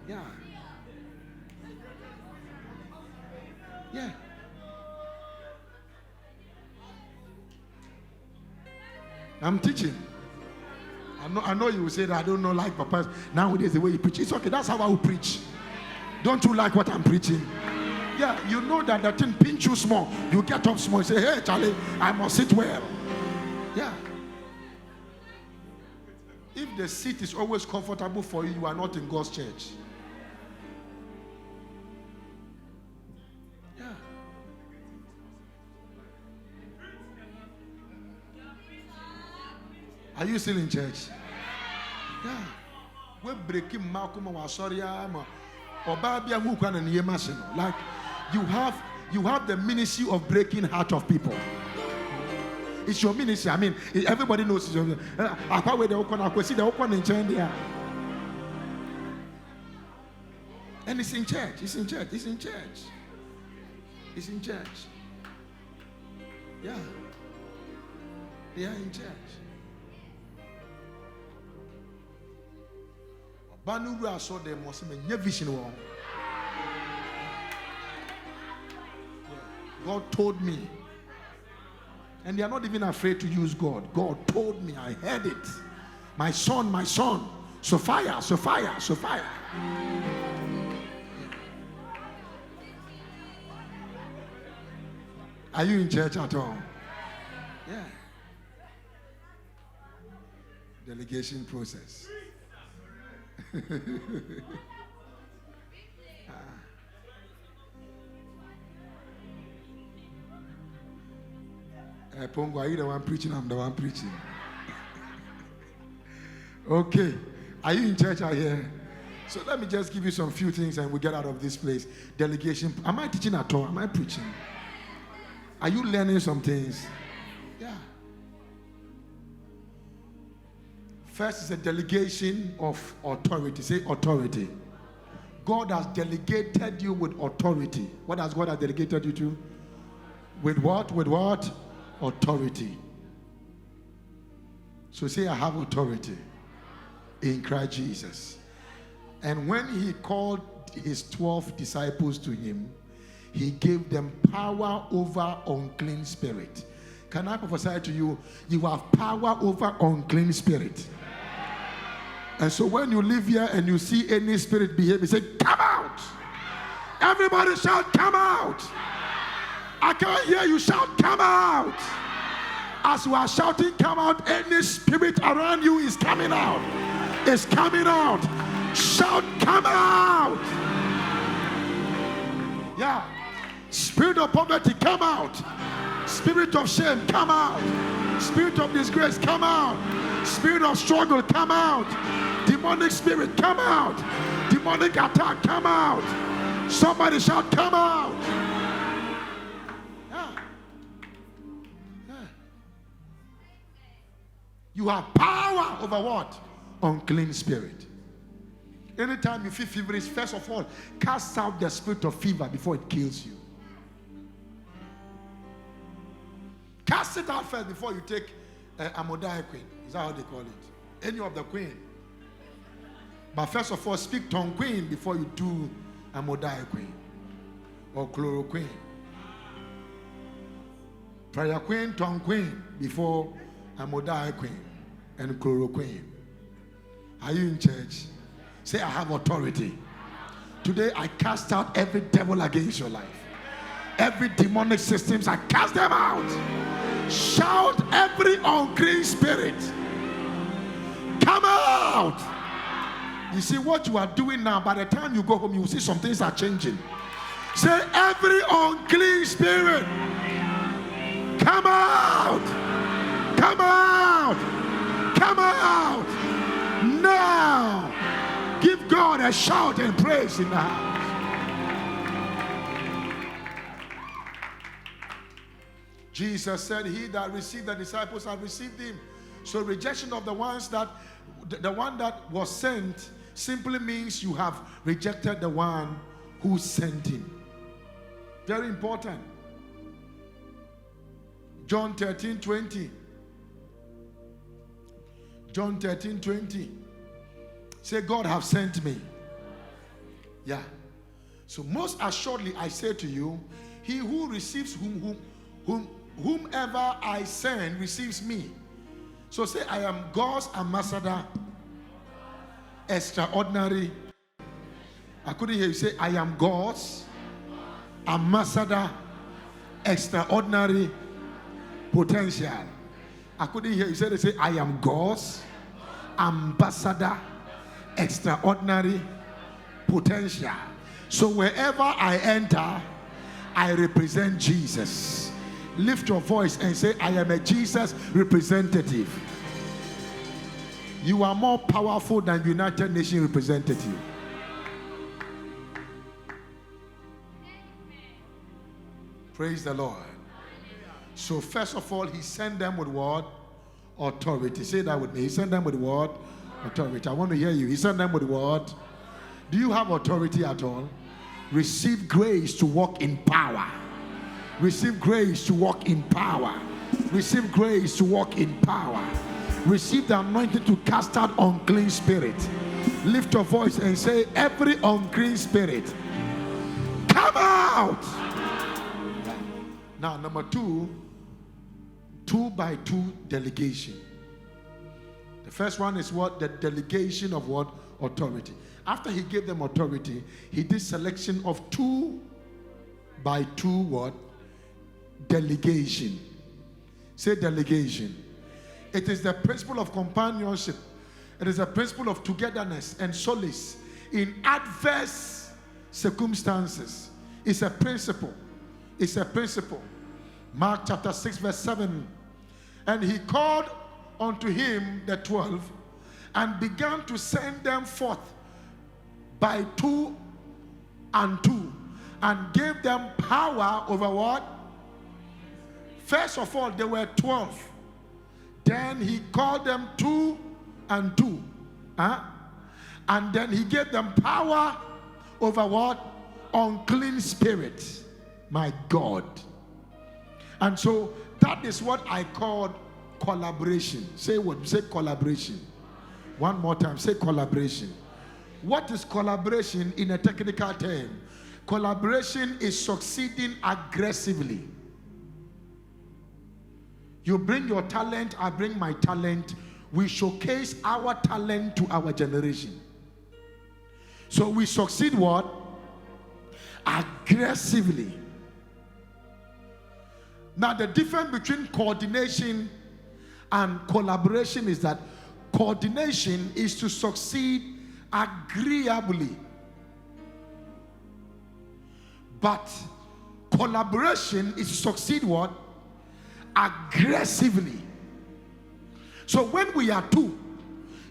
Yeah. Yeah. I'm teaching. I know you will say that I don't know like Papa. Nowadays the way you preach. It's okay, that's how I will preach. Don't you like what I'm preaching? Yeah, you know that the thing pinch you small. You get up small, you say, hey Charlie, I must sit well. Yeah. If the seat is always comfortable for you, you are not in God's church. Yeah. Are you still in church? Yeah. We're breaking Malcolm or sorry, like you have the ministry of breaking heart of people. It's your ministry. I mean, everybody knows it's your ministry. And it's in church. It's in church. It's in church. It's in church. Yeah. They are in church. Banuru saw them was a vision. God told me. And they are not even afraid to use God. God told me, I heard it. My son, Sophia. Are you in church at all? Yeah. Delegation process. Pongo, are you the one preaching? I'm the one preaching. Okay. Are you in church out here? So let me just give you some few things and we get out of this place. Delegation. Am I teaching at all? Am I preaching? Are you learning some things? Yeah. First is a delegation of authority. Say authority. God has delegated you with authority. What has God delegated you to? With what? With what? Authority. So say, I have authority in Christ Jesus. And when he called his 12 disciples to him, he gave them power over unclean spirit. Can I prophesy to you? You have power over unclean spirit. And so when you live here and you see any spirit behave, you say, come out. Everybody shout, come out. I can't hear you shout, come out. As you are shouting, come out, any spirit around you is coming out. It's coming out. Shout, come out. Yeah. Spirit of poverty, come out. Spirit of shame, come out. Spirit of disgrace, come out. Spirit of struggle, come out. Demonic spirit, come out. Demonic attack, come out. Somebody shout, come out. Yeah. Yeah. You have power over what? Unclean spirit. Anytime you feel feverish, first of all, cast out the spirit of fever before it kills you. Cast it out first before you take Amodiah queen. Is that how they call it? Any of the queen. But first of all, speak tongue queen before you do Amodiah queen or chloroquine. Prayer queen, tongue queen before Amodiah queen and chloroquine. Are you in church? Say, I have authority. Today I cast out every devil against your life. Every demonic systems, I cast them out. Shout, every unclean spirit, come out. You see what you are doing now, by the time you go home, you will see some things are changing. Say, every unclean spirit, come out. Come out. Come out. Now. Give God a shout and praise in the house. Jesus said, he that received the disciples have received him. So rejection of the one that was sent simply means you have rejected the one who sent him. Very important. John 13:20. John 13:20. Say, God have sent me. Yeah. So most assuredly I say to you, he who receives whomever I send receives me. So say, I am God's ambassador, extraordinary. I couldn't hear you say, I am God's ambassador, extraordinary, potential. I couldn't hear you say, I am God's ambassador, extraordinary, potential. So wherever I enter, I represent Jesus. Lift your voice and say, I am a Jesus representative. You are more powerful than United Nations representative. Praise the Lord. So first of all, he sent them with what? Authority. Say that with me. He sent them with what? Authority. I want to hear you. He sent them with what? Do you have authority at all? Receive grace to walk in power. Receive grace to walk in power. Receive grace to walk in power. Receive the anointing to cast out unclean spirit. Lift your voice and say, every unclean spirit, come out. Now, number 2, 2x2 delegation. The first one is what? The delegation of what? Authority. After he gave them authority, he did selection of 2x2 what? Delegation. Say delegation. It is the principle of companionship. It is a principle of togetherness and solace in adverse circumstances. It's a principle. It's a principle. Mark chapter 6 verse 7. And he called unto him the 12 and began to send them forth by 2 and 2 and gave them power over what? First of all, there were 12. Then he called them 2 and 2. And then he gave them power over what? Unclean spirits. My God. And so that is what I call collaboration. Say what? Say collaboration. One more time. Say collaboration. What is collaboration in a technical term? Collaboration is succeeding aggressively. You bring your talent, I bring my talent. We showcase our talent to our generation. So we succeed what? Aggressively. Now the difference between coordination and collaboration is that coordination is to succeed agreeably. But collaboration is to succeed what? Aggressively. So when we are 2,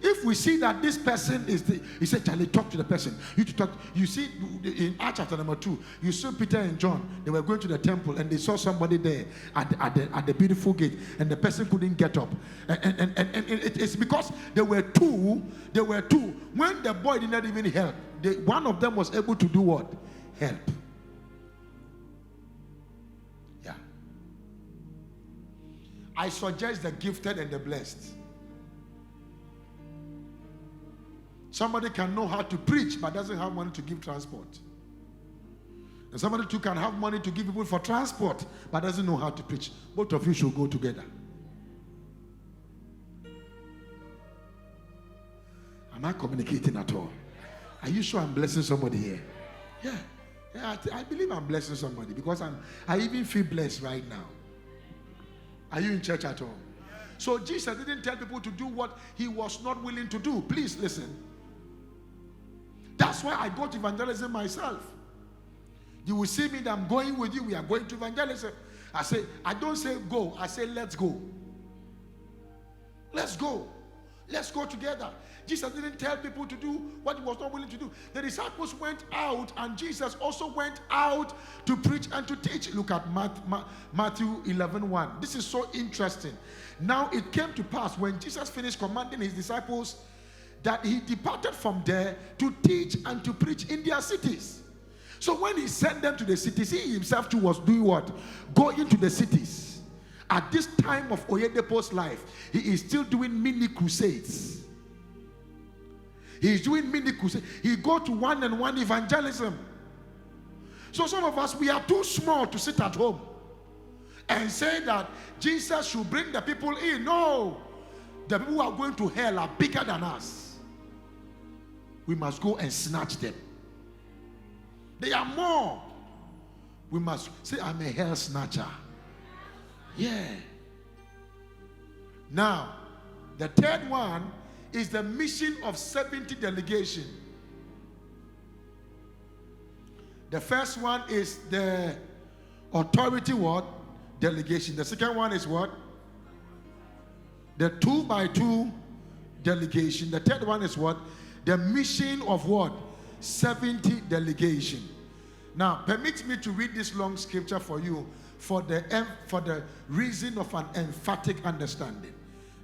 if we see that this person is he said, Charlie, talk to the person. You to talk. You see in Acts chapter number 2, you saw Peter and John. They were going to the temple and they saw somebody there at the beautiful gate, and the person couldn't get up. And it's because there were two. There were 2. When the boy did not even help, one of them was able to do what? Help. Yeah. I suggest the gifted and the blessed. Somebody can know how to preach but doesn't have money to give transport. And somebody too can have money to give people for transport but doesn't know how to preach. Both of you should go together. Am I communicating at all? Are you sure I'm blessing somebody here? Yeah, I believe I'm blessing somebody because I even feel blessed right now. Are you in church at all? So Jesus didn't tell people to do what he was not willing to do. Please listen. That's why I go to evangelism myself. You will see me that I'm going with you. We are going to evangelism. I don't say go. I say let's go. Let's go. Let's go together. Jesus didn't tell people to do what he was not willing to do. The disciples went out and Jesus also went out to preach and to teach. Look at Matthew 11:1. This is so interesting. Now it came to pass when Jesus finished commanding his disciples that he departed from there to teach and to preach in their cities. So when he sent them to the cities, he himself too was doing what? Going to the cities. At this time of Oyedepo's life, he is still doing mini crusades. He is doing mini crusades. He go to one-on-one evangelism. So some of us, we are too small to sit at home and say that Jesus should bring the people in. No. The people who are going to hell are bigger than us. We must go and snatch them. They are more. We must say, I'm a hell snatcher. Yeah. Now, the third one is the mission of 70 delegation. The first one is the authority what? Delegation. The second one is what? The 2x2 delegation. The third one is what? The mission of what? 70 delegation. Now, permit me to read this long scripture for you for the reason of an emphatic understanding.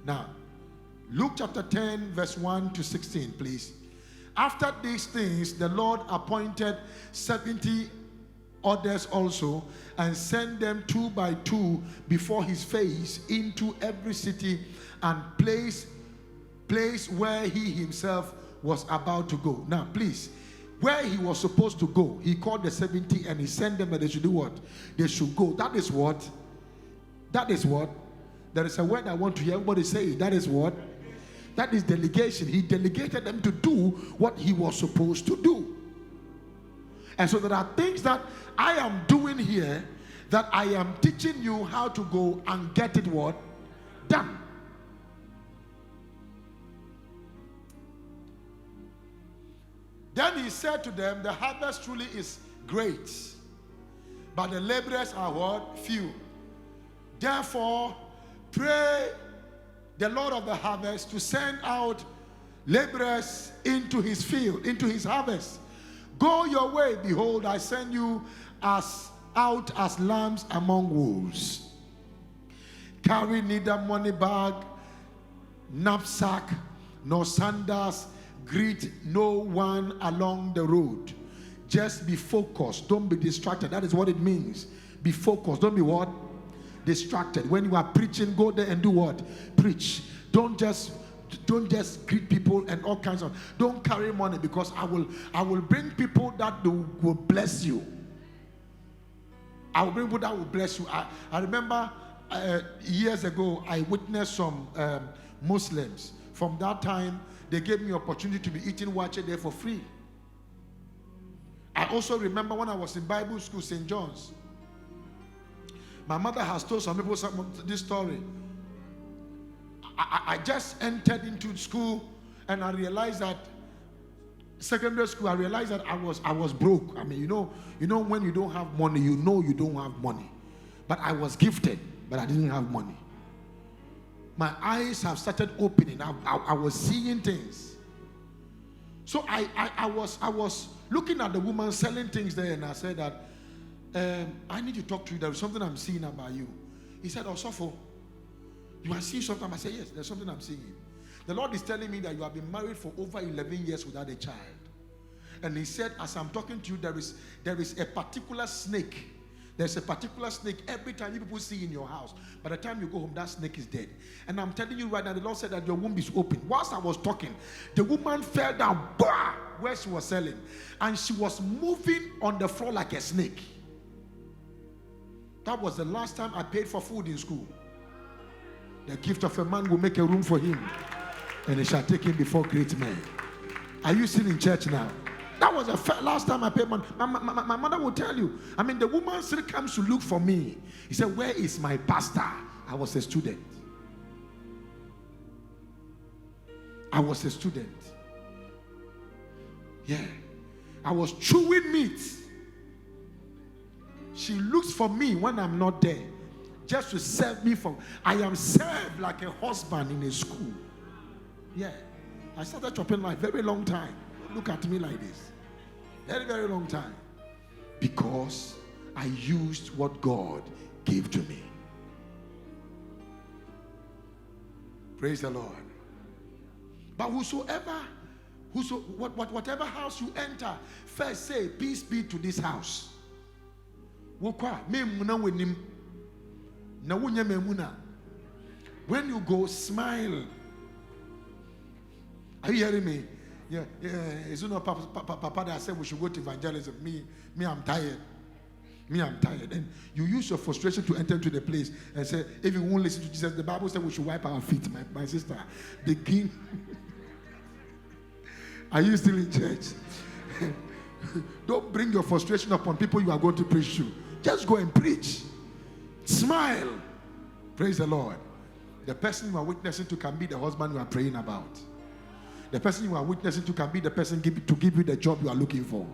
Now, Luke chapter 10, verse 1 to 16, please. After these things, the Lord appointed 70 others also and sent them 2x2 before his face into every city and place where he himself was about to go. Now, please, where he was supposed to go, he called the 70 and he sent them that they should do what? They should go. That is what? That is what? There is a word I want to hear everybody say. That is what? That is delegation. He delegated them to do what he was supposed to do. And so there are things that I am doing here that I am teaching you how to go and get it what? Done. Then he said to them, the harvest truly is great, but the laborers are what? Few. Therefore, pray the Lord of the harvest to send out laborers into his field, into his harvest. Go your way, behold, I send you out as lambs among wolves. Carry neither money bag, knapsack, nor sandals. Greet no one along the road. Just be focused. Don't be distracted. That is what it means. Be focused. Don't be what? Distracted. When you are preaching, go there and do what? Preach. Don't just greet people and all kinds of. Don't carry money, because I will bring people that will bless you. I will bring people that will bless you. I remember years ago I witnessed some Muslims. From that time, they gave me opportunity to be eating wache there for free. I also remember when I was in Bible school, St. John's. My mother has told some people this story. I just entered into school and I realized that secondary school, I realized that I was broke. I mean, you know when you don't have money, you know you don't have money. But I was gifted, but I didn't have money. My eyes have started opening. I was seeing things. So I was looking at the woman selling things there, and I said that I need to talk to you. There is something I'm seeing about you. He said, "Oh, Sopho, you are seeing something?" I said, "Yes, there's something I'm seeing. The Lord is telling me that you have been married for over 11 years without a child." And he said, "As I'm talking to you, there is a particular snake. There's a particular snake every time you people see in your house. By the time you go home, that snake is dead. And I'm telling you right now, the Lord said that your womb is open." Whilst I was talking, the woman fell down, bah, where she was selling. And she was moving on the floor like a snake. That was the last time I paid for food in school. The gift of a man will make a room for him, and he shall take him before great men. Are you still in church now? That was the last time I paid money. My mother will tell you. I mean, the woman still comes to look for me. He said, "Where is my pastor?" I was a student. I was a student. Yeah. I was chewing meat. She looks for me when I'm not there, just to serve me for. I am served like a husband in a school. Yeah. I started chopping like very long time. Look at me like this. Very, very long time. Because I used what God gave to me. Praise the Lord. But whatever house you enter, first say, "Peace be to this house." When you go, smile. Are you hearing me? Yeah. It's not Papa that said we should go to evangelism. Me, I'm tired. I'm tired. And you use your frustration to enter into the place and say, if you won't listen to Jesus, the Bible said we should wipe our feet. My sister, the king. Are you still in church? Don't bring your frustration upon people you are going to preach to. Just go and preach. Smile. Praise the Lord. The person you are witnessing to can be the husband you are praying about. The person you are witnessing to can be the person to give you the job you are looking for.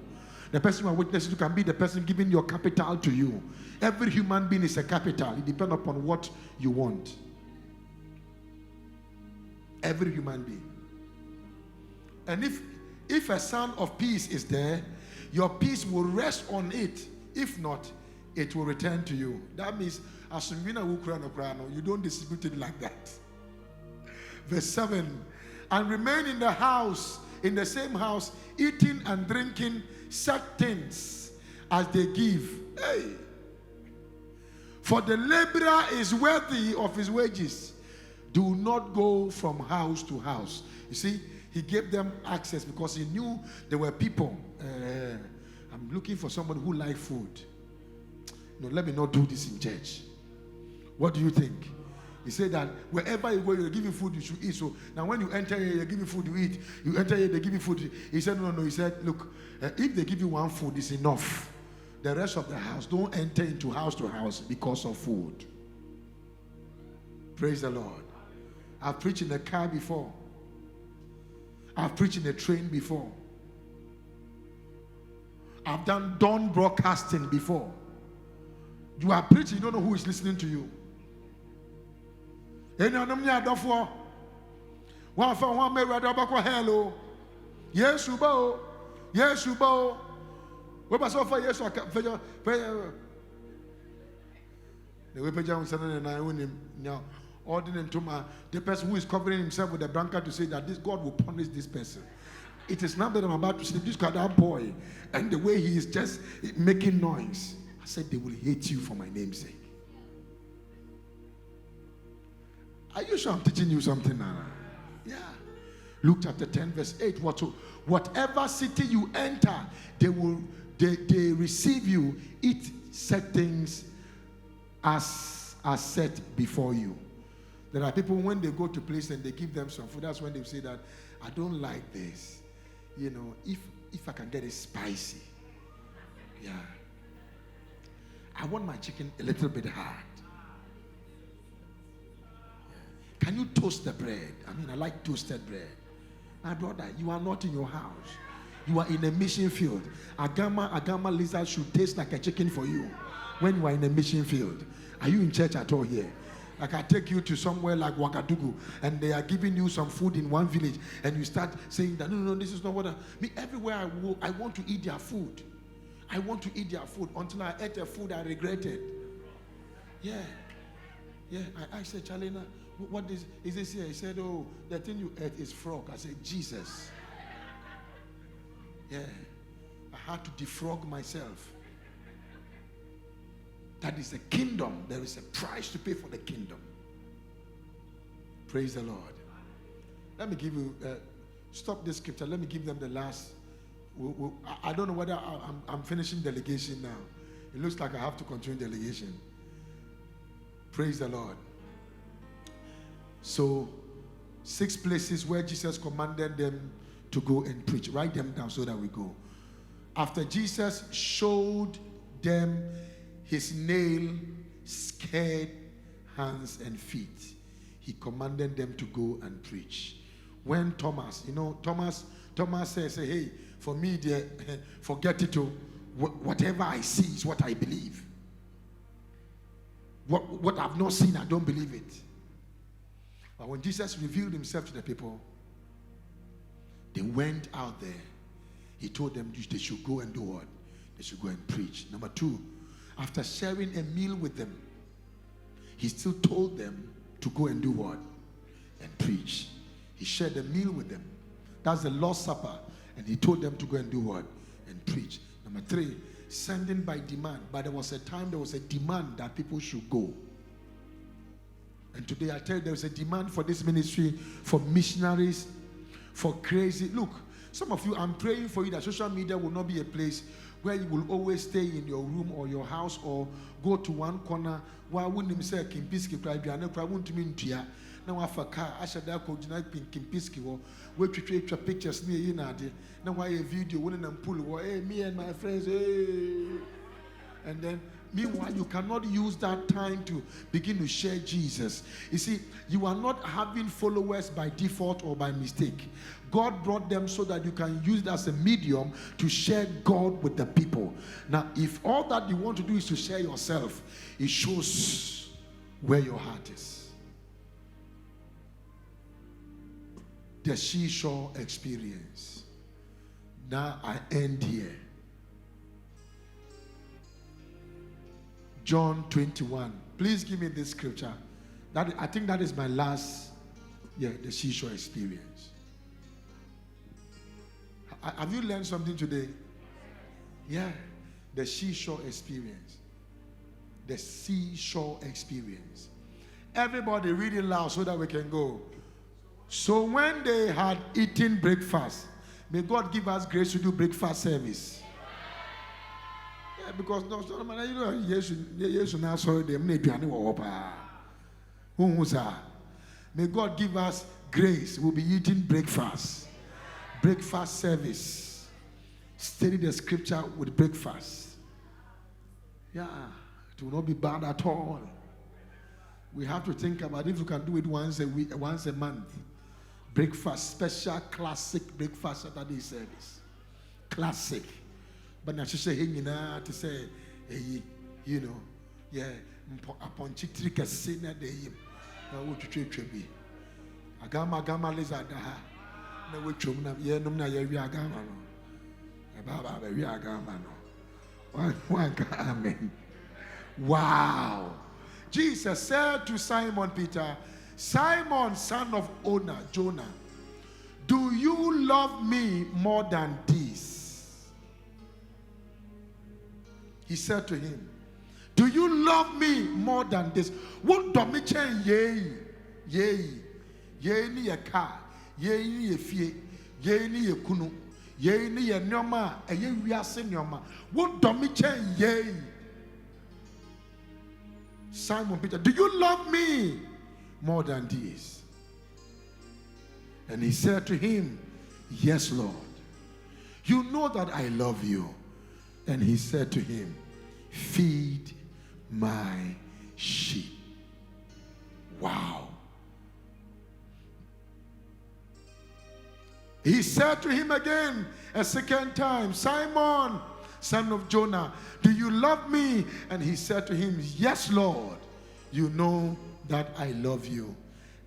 The person you are witnessing to can be the person giving your capital to you. Every human being is a capital. It depends upon what you want. Every human being. And if a son of peace is there, your peace will rest on it. If not, it will return to you. That means you don't distribute it like that. Verse 7. And remain in the house, in the same house, eating and drinking such things as they give. Hey. For the laborer is worthy of his wages. Do not go from house to house. You see, he gave them access because he knew there were people. I'm looking for somebody who likes food. No, let me not do this in church. What do you think? He said that wherever you go, you're giving food, you should eat. So now when you enter here, you're giving food, you eat. You enter here, they give you food. He said, no. He said, look, if they give you one food, it's enough. The rest of the house, don't enter into house to house because of food. Praise the Lord. I've preached in a car before. I've preached in a train before. I've done dawn broadcasting before. You are preaching, you don't know who is listening to you. Hello. Yes, you bow. Yes, you bow. What was offer? Yes, I can. The way and I own him now. Ordering to my the person who is covering himself with a blanket to say that this God will punish this person. It is now that I'm about to sleep. This guy, that boy, and the way he is just making noise. I said they will hate you for my name's sake. Are you sure I'm teaching you something now? Yeah. Luke chapter 10, verse 8. Whatever city you enter, they receive you. Eat set things as are set before you. There are people when they go to place and they give them some food. That's when they say that I don't like this. You know, if I can get it spicy. Yeah. I want my chicken a little bit hard. Can you toast the bread? I mean, I like toasted bread. My brother, you are not in your house. You are in a mission field. Agama lizard should taste like a chicken for you when you are in a mission field. Are you in church at all here? Like I take you to somewhere like Ouagadougou and they are giving you some food in one village and you start saying that, no, this is not what everywhere I go, I want to eat their food. I want to eat their food until I ate the food I regretted. Yeah. I said, Chalena, what is this here? He said, oh, the thing you ate is frog. I said, Jesus. Yeah. I had to defrog myself. That is a kingdom. There is a price to pay for the kingdom. Praise the Lord. Let me give you, stop this scripture. Let me give them the last. I don't know whether I'm finishing delegation now. It looks like I have to continue delegation. Praise the Lord. So, 6 places where Jesus commanded them to go and preach. Write them down so that we go. After Jesus showed them his nail-scarred hands and feet, he commanded them to go and preach. When Thomas says, hey, for me, forget it. Whatever I see is what I believe. What I've not seen, I don't believe it. But when Jesus revealed himself to the people, they went out there. He told them they should go and do what? They should go and preach. Number 2, after sharing a meal with them, he still told them to go and do what? And preach. He shared a meal with them. That's the Lord's Supper. And he told them to go and do what? And preach. Number 3, sending by demand. But there was a demand that people should go. And today I tell you there is a demand for this ministry, for missionaries, for crazy. Look, some of you, I'm praying for you that social media will not be a place where you will always stay in your room or your house or go to one corner. Why wouldn't him say Kimpiski cry? I wouldn't mean to ya. Now I car. I should have called Kimpiski or where to take your pictures near you now. Now why a video wouldn't and pull? Hey, me and my friends. Hey, and then. Meanwhile, you cannot use that time to begin to share Jesus. You see, you are not having followers by default or by mistake. God brought them so that you can use it as a medium to share God with the people. Now, if all that you want to do is to share yourself, it shows where your heart is. The seashore experience. Now I end here. John 21. Please give me this scripture. I think that is my last, the seashore experience. Have you learned something today? Yeah, the seashore experience. The seashore experience. Everybody read it loud so that we can go. So when they had eaten breakfast, may God give us grace to do breakfast service. Yeah, because no, you know, yes, now sorry, they may be may God give us grace. We'll be eating breakfast service. Study the scripture with breakfast. Yeah, it will not be bad at all. We have to think about if you can do it once a week, once a month. Breakfast, special classic breakfast Saturday service. Classic. But now she say, to say, you know, yeah, upon chitrika sinner day. What you be? Agama lizard. No, which you know, yeah, no, yeah, we are gamma. Baba, we are gamma. One, amen. Wow. Jesus said to Simon Peter, Simon, son of Jonah, do you love me more than this? He said to him, do you love me more than this? What do me change? Yea, ni a car, yea, ni a fee, yea, ni a kunu, yea, ni a nyoma, a ye we are senyoma. What do me change? Yea. Simon Peter, do you love me more than this? And he said to him, yes, Lord. You know that I love you. And he said to him, feed my sheep. Wow. He said to him again a second time, Simon, son of Jonah, do you love me? And he said to him, yes, Lord, you know that I love you.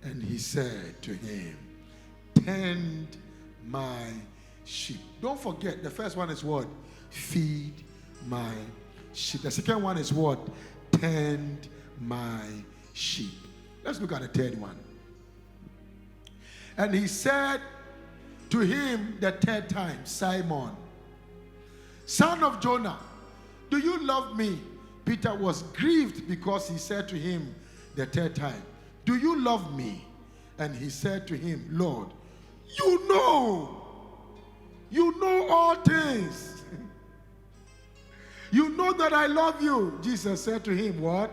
And he said to him, tend my sheep. Don't forget, the first one is what? Feed my sheep. The second one is what? Tend my sheep. Let's look at the third one. And he said to him the third time, Simon, son of Jonah, do you love me? Peter was grieved because he said to him the third time, do you love me? And he said to him, Lord, you know all things. You know that I love you. Jesus said to him, what?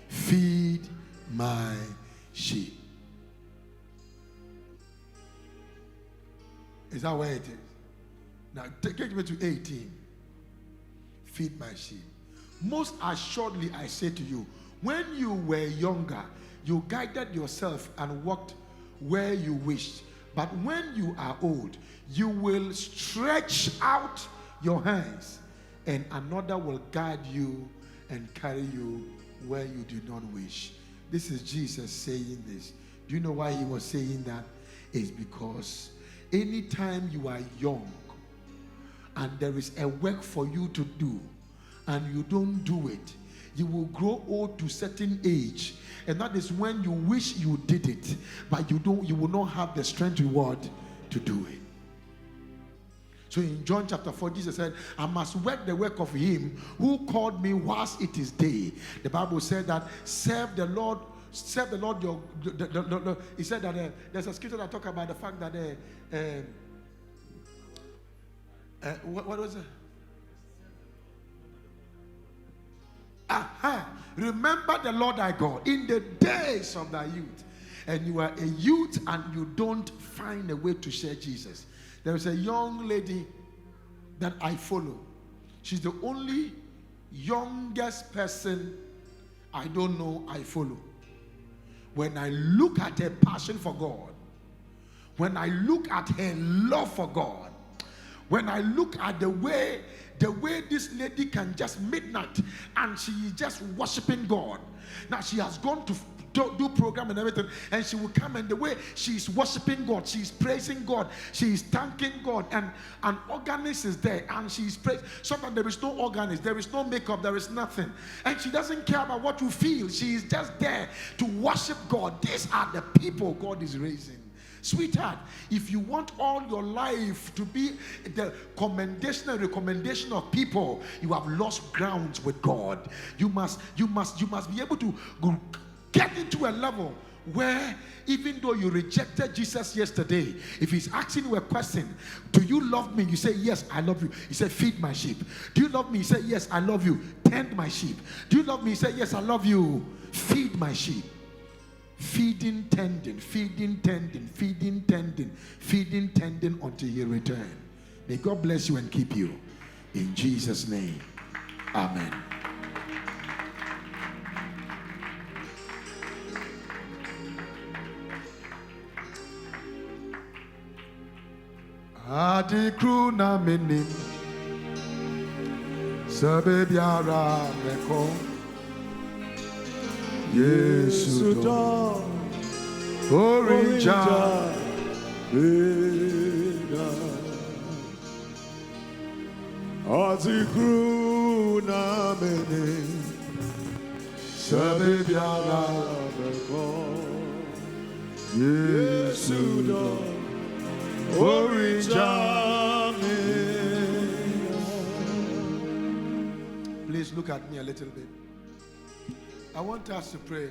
Feed my sheep. Is that where it is? Now take me to 18. Feed my sheep. Most assuredly I say to you, when you were younger, you guided yourself and walked where you wished. But when you are old, you will stretch out your hands, and another will guide you and carry you where you do not wish. This is Jesus saying this. Do you know why he was saying that? It's because anytime you are young and there is a work for you to do and you don't do it, you will grow old to certain age, and that is when you wish you did it, but you will not have the strength to do it. So in John chapter 4, Jesus said, I must work the work of him who called me whilst it is day. The Bible said that serve the Lord your he said that there's a scripture that talk about the fact that what was it? Remember the Lord thy God in the days of thy youth. And you are a youth and you don't find a way to share Jesus. There is a young lady that I follow. She's the only youngest person I don't know I follow. When I look at her passion for God, when I look at her love for God, when I look at the way this lady can just midnight and she is just worshiping God. Now she has gone to do program and everything, and she will come, and the way she is worshiping God, she is praising God, she is thanking God, and an organist is there and she is praising. Sometimes there is no organist, there is no makeup, there is nothing, and she doesn't care about what you feel. She is just there to worship God. These are the people God is raising. Sweetheart, if you want all your life to be the commendation and recommendation of people, you have lost grounds with God. You must be able to Get into a level where even though you rejected Jesus yesterday, if he's asking you a question, do you love me? You say, yes, I love you. He said, feed my sheep. Do you love me? He said, yes, I love you. Tend my sheep. Do you love me? He said, yes, I love you. Feed my sheep. Feeding, tending, feeding, tending, feeding, tending, feeding, tending until he return. May God bless you and keep you. In Jesus' name, amen. Adi kruna menim sabebiara meko Yesu do orija beda Adi kruna menim sabebiara meko Yesu do Please look at me a little bit. I want us to pray.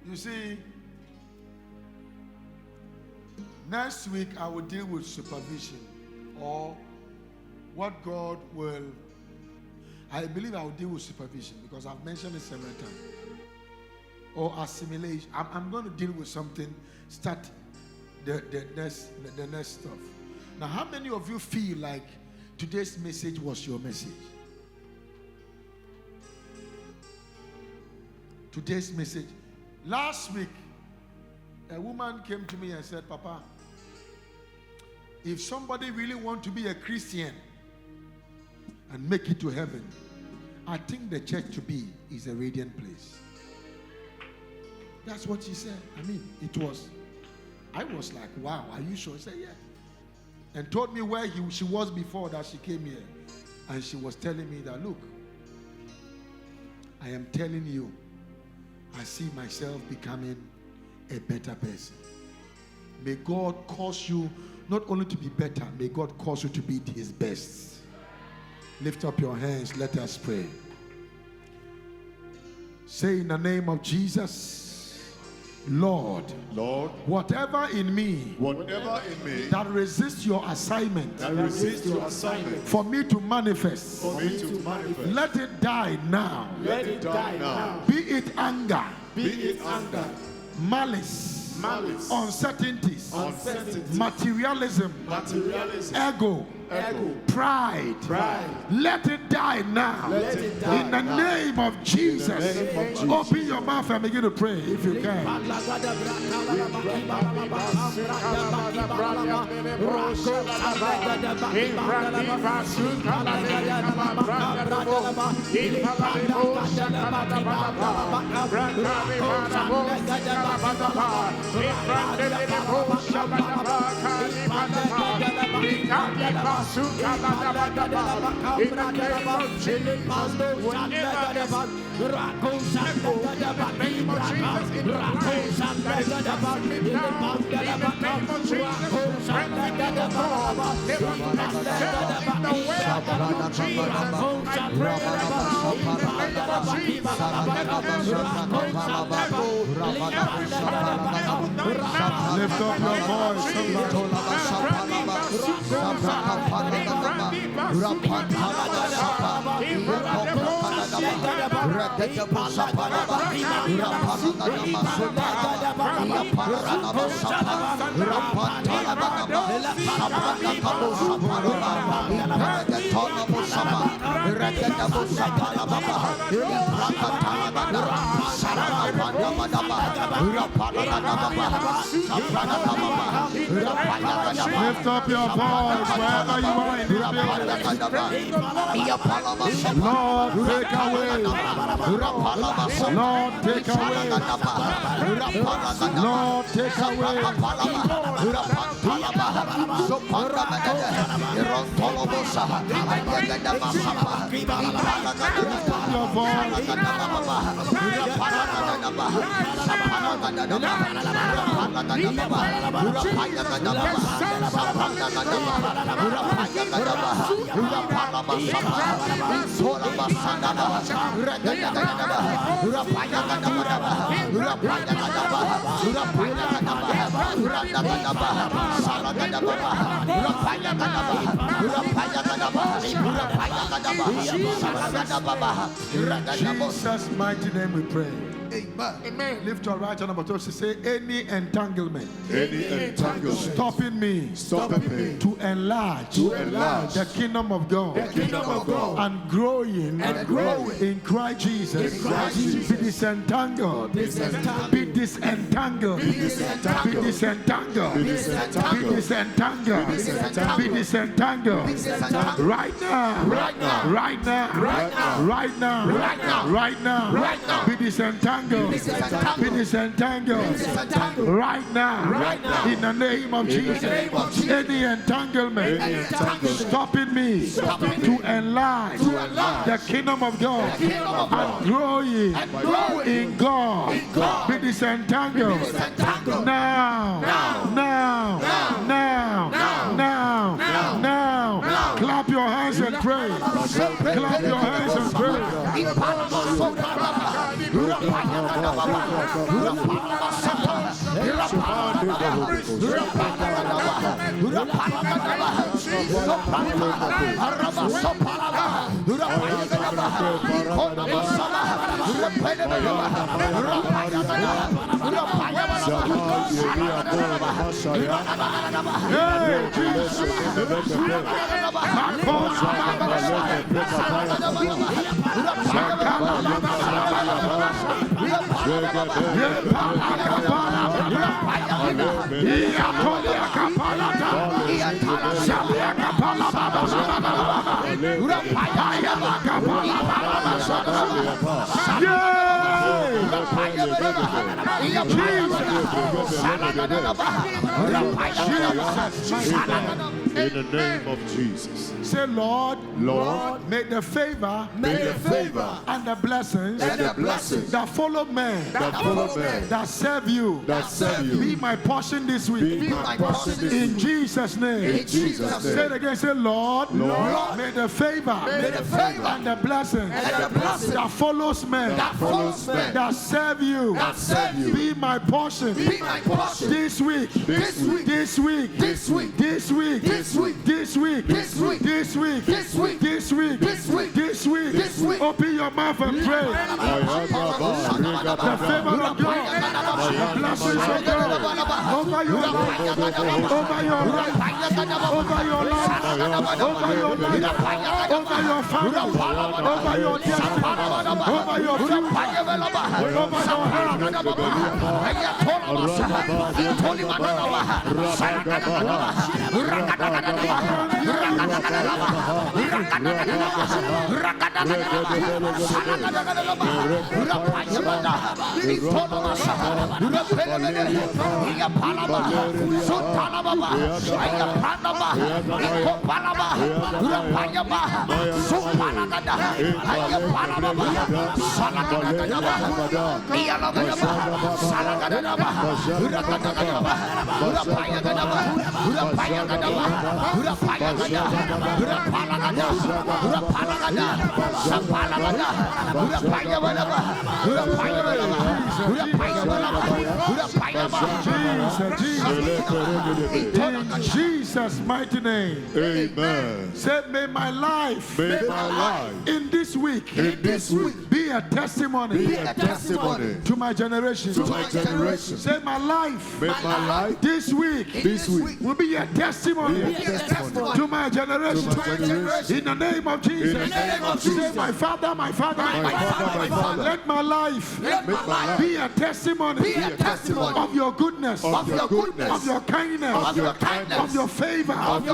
You see, next week I will deal with supervision, or what God will. I believe I will deal with supervision because I've mentioned it several times. Or assimilation. I'm going to deal with something. Start the next stuff. Now, how many of you feel like today's message was your message? Today's message. Last week, a woman came to me and said, Papa, if somebody really want to be a Christian and make it to heaven, I think the church to be is a radiant place. That's what she said. I mean, I was like, wow, are you sure? She said, yeah. And told me where she was before that she came here. And she was telling me that, look, I am telling you, I see myself becoming a better person. May God cause you not only to be better, may God cause you to be his best. Lift up your hands, let us pray. Say in the name of Jesus, Lord, whatever in me that resists your assignment, for me to manifest, let it die now. Be it anger, malice, uncertainties, materialism, ego, pride. Let it die now. In the name of Jesus. Open your mouth and begin to pray if you can. In the name of Jesus, lift up your voice. Lift up your voice wherever you are in this building. Lord, take away. Lord, take away. Lord, take away. Your voice. Jesus' mighty name we pray. Amen. Amen. Lift your right hand up to say any entanglement. Any entanglement Stopping me to enlarge the kingdom of God, and growing in Christ Jesus. Be disentangled, be disentangled, be disentangled, be disentangled, be disentangled right now, right now, right now, right now, right now, be disentangled, be disentangled right now, in the name of Jesus. Any entanglement stopping me to enlarge the kingdom of God and growing in God, be disentangled now, now, now, now, now. Clap your hands and pray. Clap your hands and pray. In the name of Jesus. Say, Lord, Lord, may the favor, and the blessings, that follow men, that serve you, be my portion this week. In Jesus' name. Say it again. Say, Lord, may the favor, and the blessings, that follows men, that serve you, be my portion. This week. This week. This week. This week. This week. This week. This week. This week. This week. This week. This week. This week. This week. Open your mouth and pray. The favor of God, the blessings of God over your life, over your life, over your life, over your life, over your family, over your destiny, over your future, over your in Jesus' mighty name. Amen. Say, may my life, in this week, be a testimony, to my generation. Say, my life, this week, will be a testimony, to my generation. In the name of Jesus. Say, my Father, let my life be a testimony, of your goodness, of your kindness, of your favor, of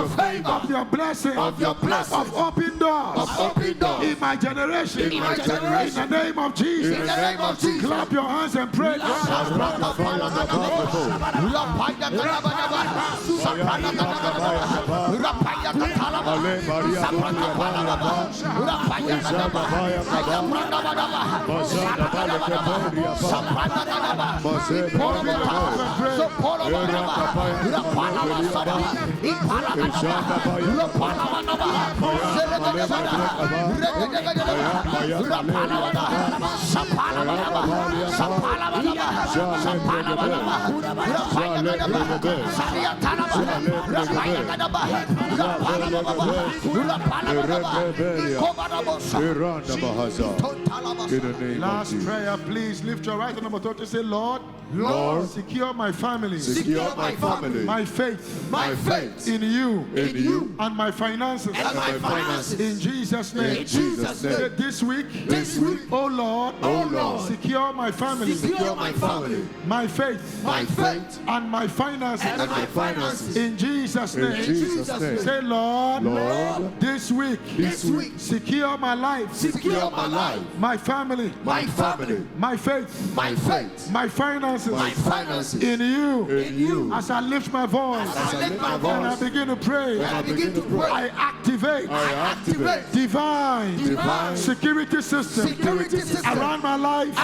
your blessing, of open doors, in my generation. In the name of Jesus. Clap your hands and pray. Last prayer, please lift your right hand number 30. Say, Lord, secure my family, secure my family, my faith, in you, and my finances, in Jesus' name. in Jesus' name. This week, oh Lord, secure my family, my faith, and my finances, in Jesus' name. Say, Lord, this week, secure my life, my family, my faith, my finances, in you. As I lift my voice, and I begin to pray, I activate divine security system around my life,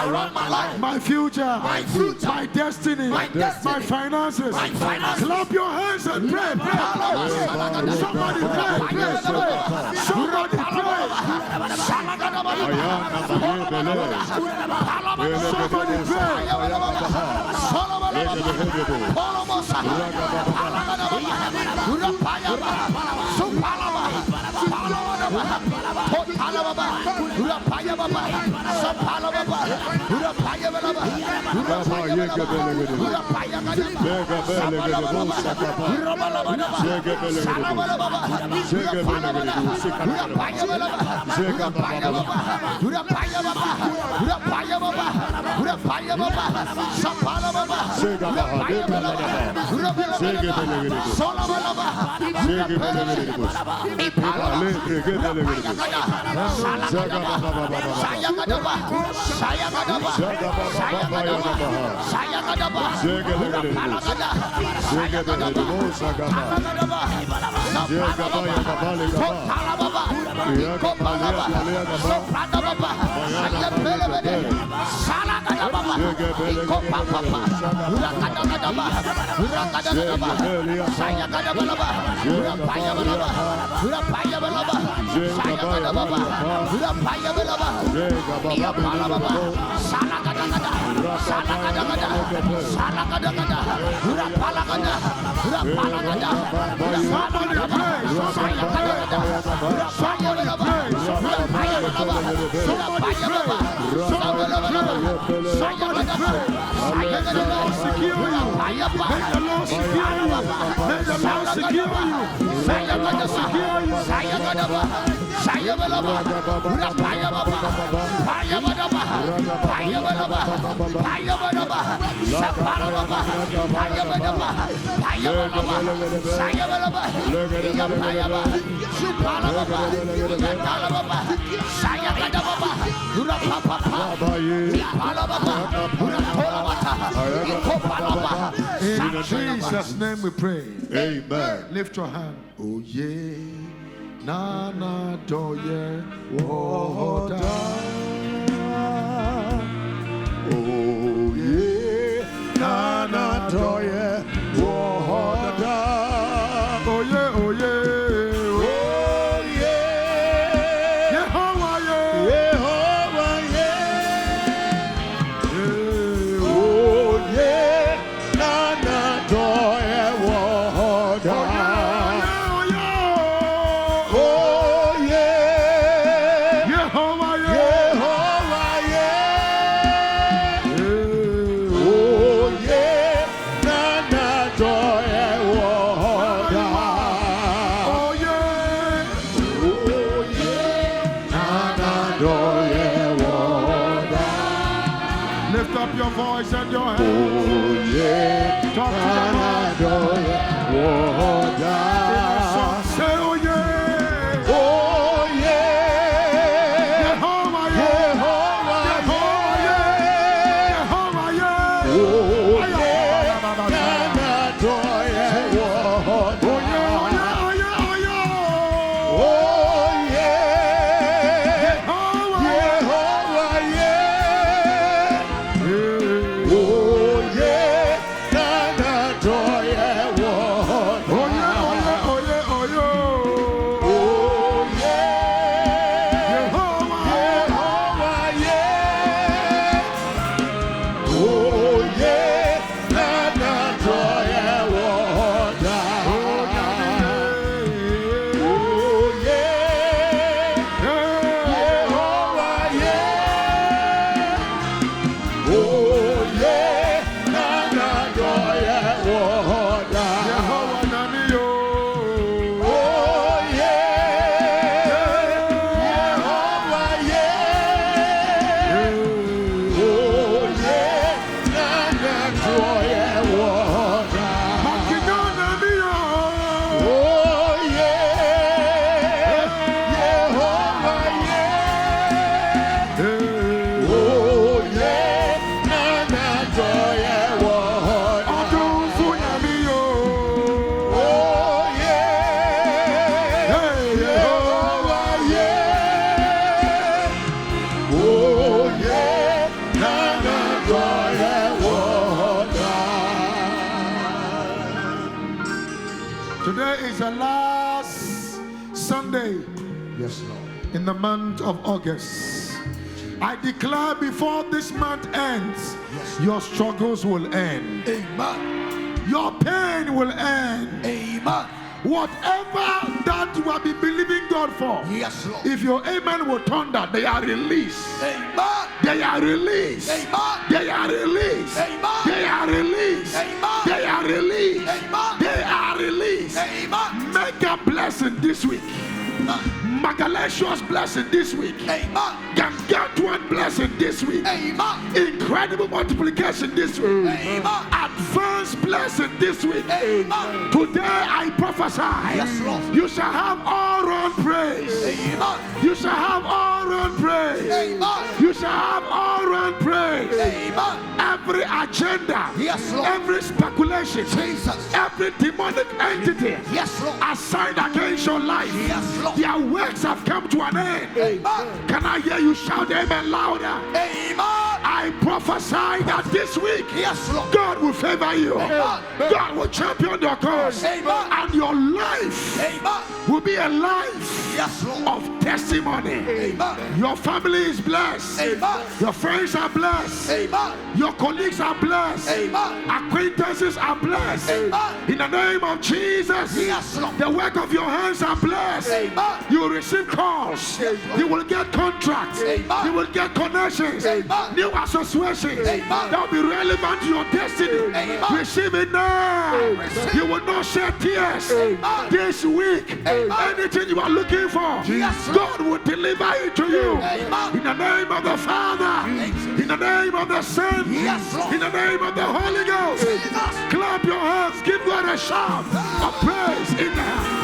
my future, my destiny, my finances. Clap your hands and pray. Somebody pray. Somebody pray. Somebody pray. In Jesus' name we pray. Amen. Lift your hand. Oh yeah, na na do yeah, oh da. Oh yeah, na na do yeah, oh da. Oh yeah, oh yeah. Voice and your hand. Oh yeah, talk to the Lord. Say oh yeah, oh yeah, Jehovah yeah, Jehovah yeah, Jehovah yeah, oh yeah, Today is the last Sunday Yes, Lord. in the month of August. I declare before this month ends, your struggles will end. Amen. Your pain will end. Amen. Whatever that you have been believing God for, Yes, Lord. if your amen will thunder, they are released. Amen. They are released. Amen. They are released. Amen. They are released. Amen. They are released. Amen. They are released. Amen. Make a blessing this week. Magalhacious blessing this week. Amen. Gargantuan blessing this week. Amen. Incredible multiplication this week. Amen. Advanced blessing this week. Amen. Today I prophesy. Yes, Lord. You shall have all round praise. Amen. You shall have all round praise. Amen. You shall have all round praise. Amen. Every agenda. Yes, Lord. Every speculation. Jesus. Every demonic entity. Yes, Lord. Assigned against your life. Yes, Lord. Their works have come to an end. Amen. Can I hear you shout amen louder? Amen. I prophesy that this week, Yes, Lord. God will favor you. Amen. God will champion your cause. Amen. And your life Amen. will be a life Yes, Lord. of testimony. Amen. Your family is blessed. Amen. Your friends are blessed. Amen. Your colleagues are blessed. Amen. Acquaintances are blessed. Amen. In the name of Jesus, Yes, Lord. the work of your hands are blessed. Amen. You will receive calls. Yes, Lord. You will get contracts. Amen. You will get connections. Amen. New associations Amen. that will be relevant to your destiny. Amen. Receive it now. Receive. You will not shed tears Amen. this week. Amen. Anything you are looking for, Yes, Lord. God will deliver it to you. Amen. In the name of the Father, in the name of the Son, Yes, Lord. in the name of the Holy Ghost. Jesus. Clap your hands. Give God a shout of praise in the house.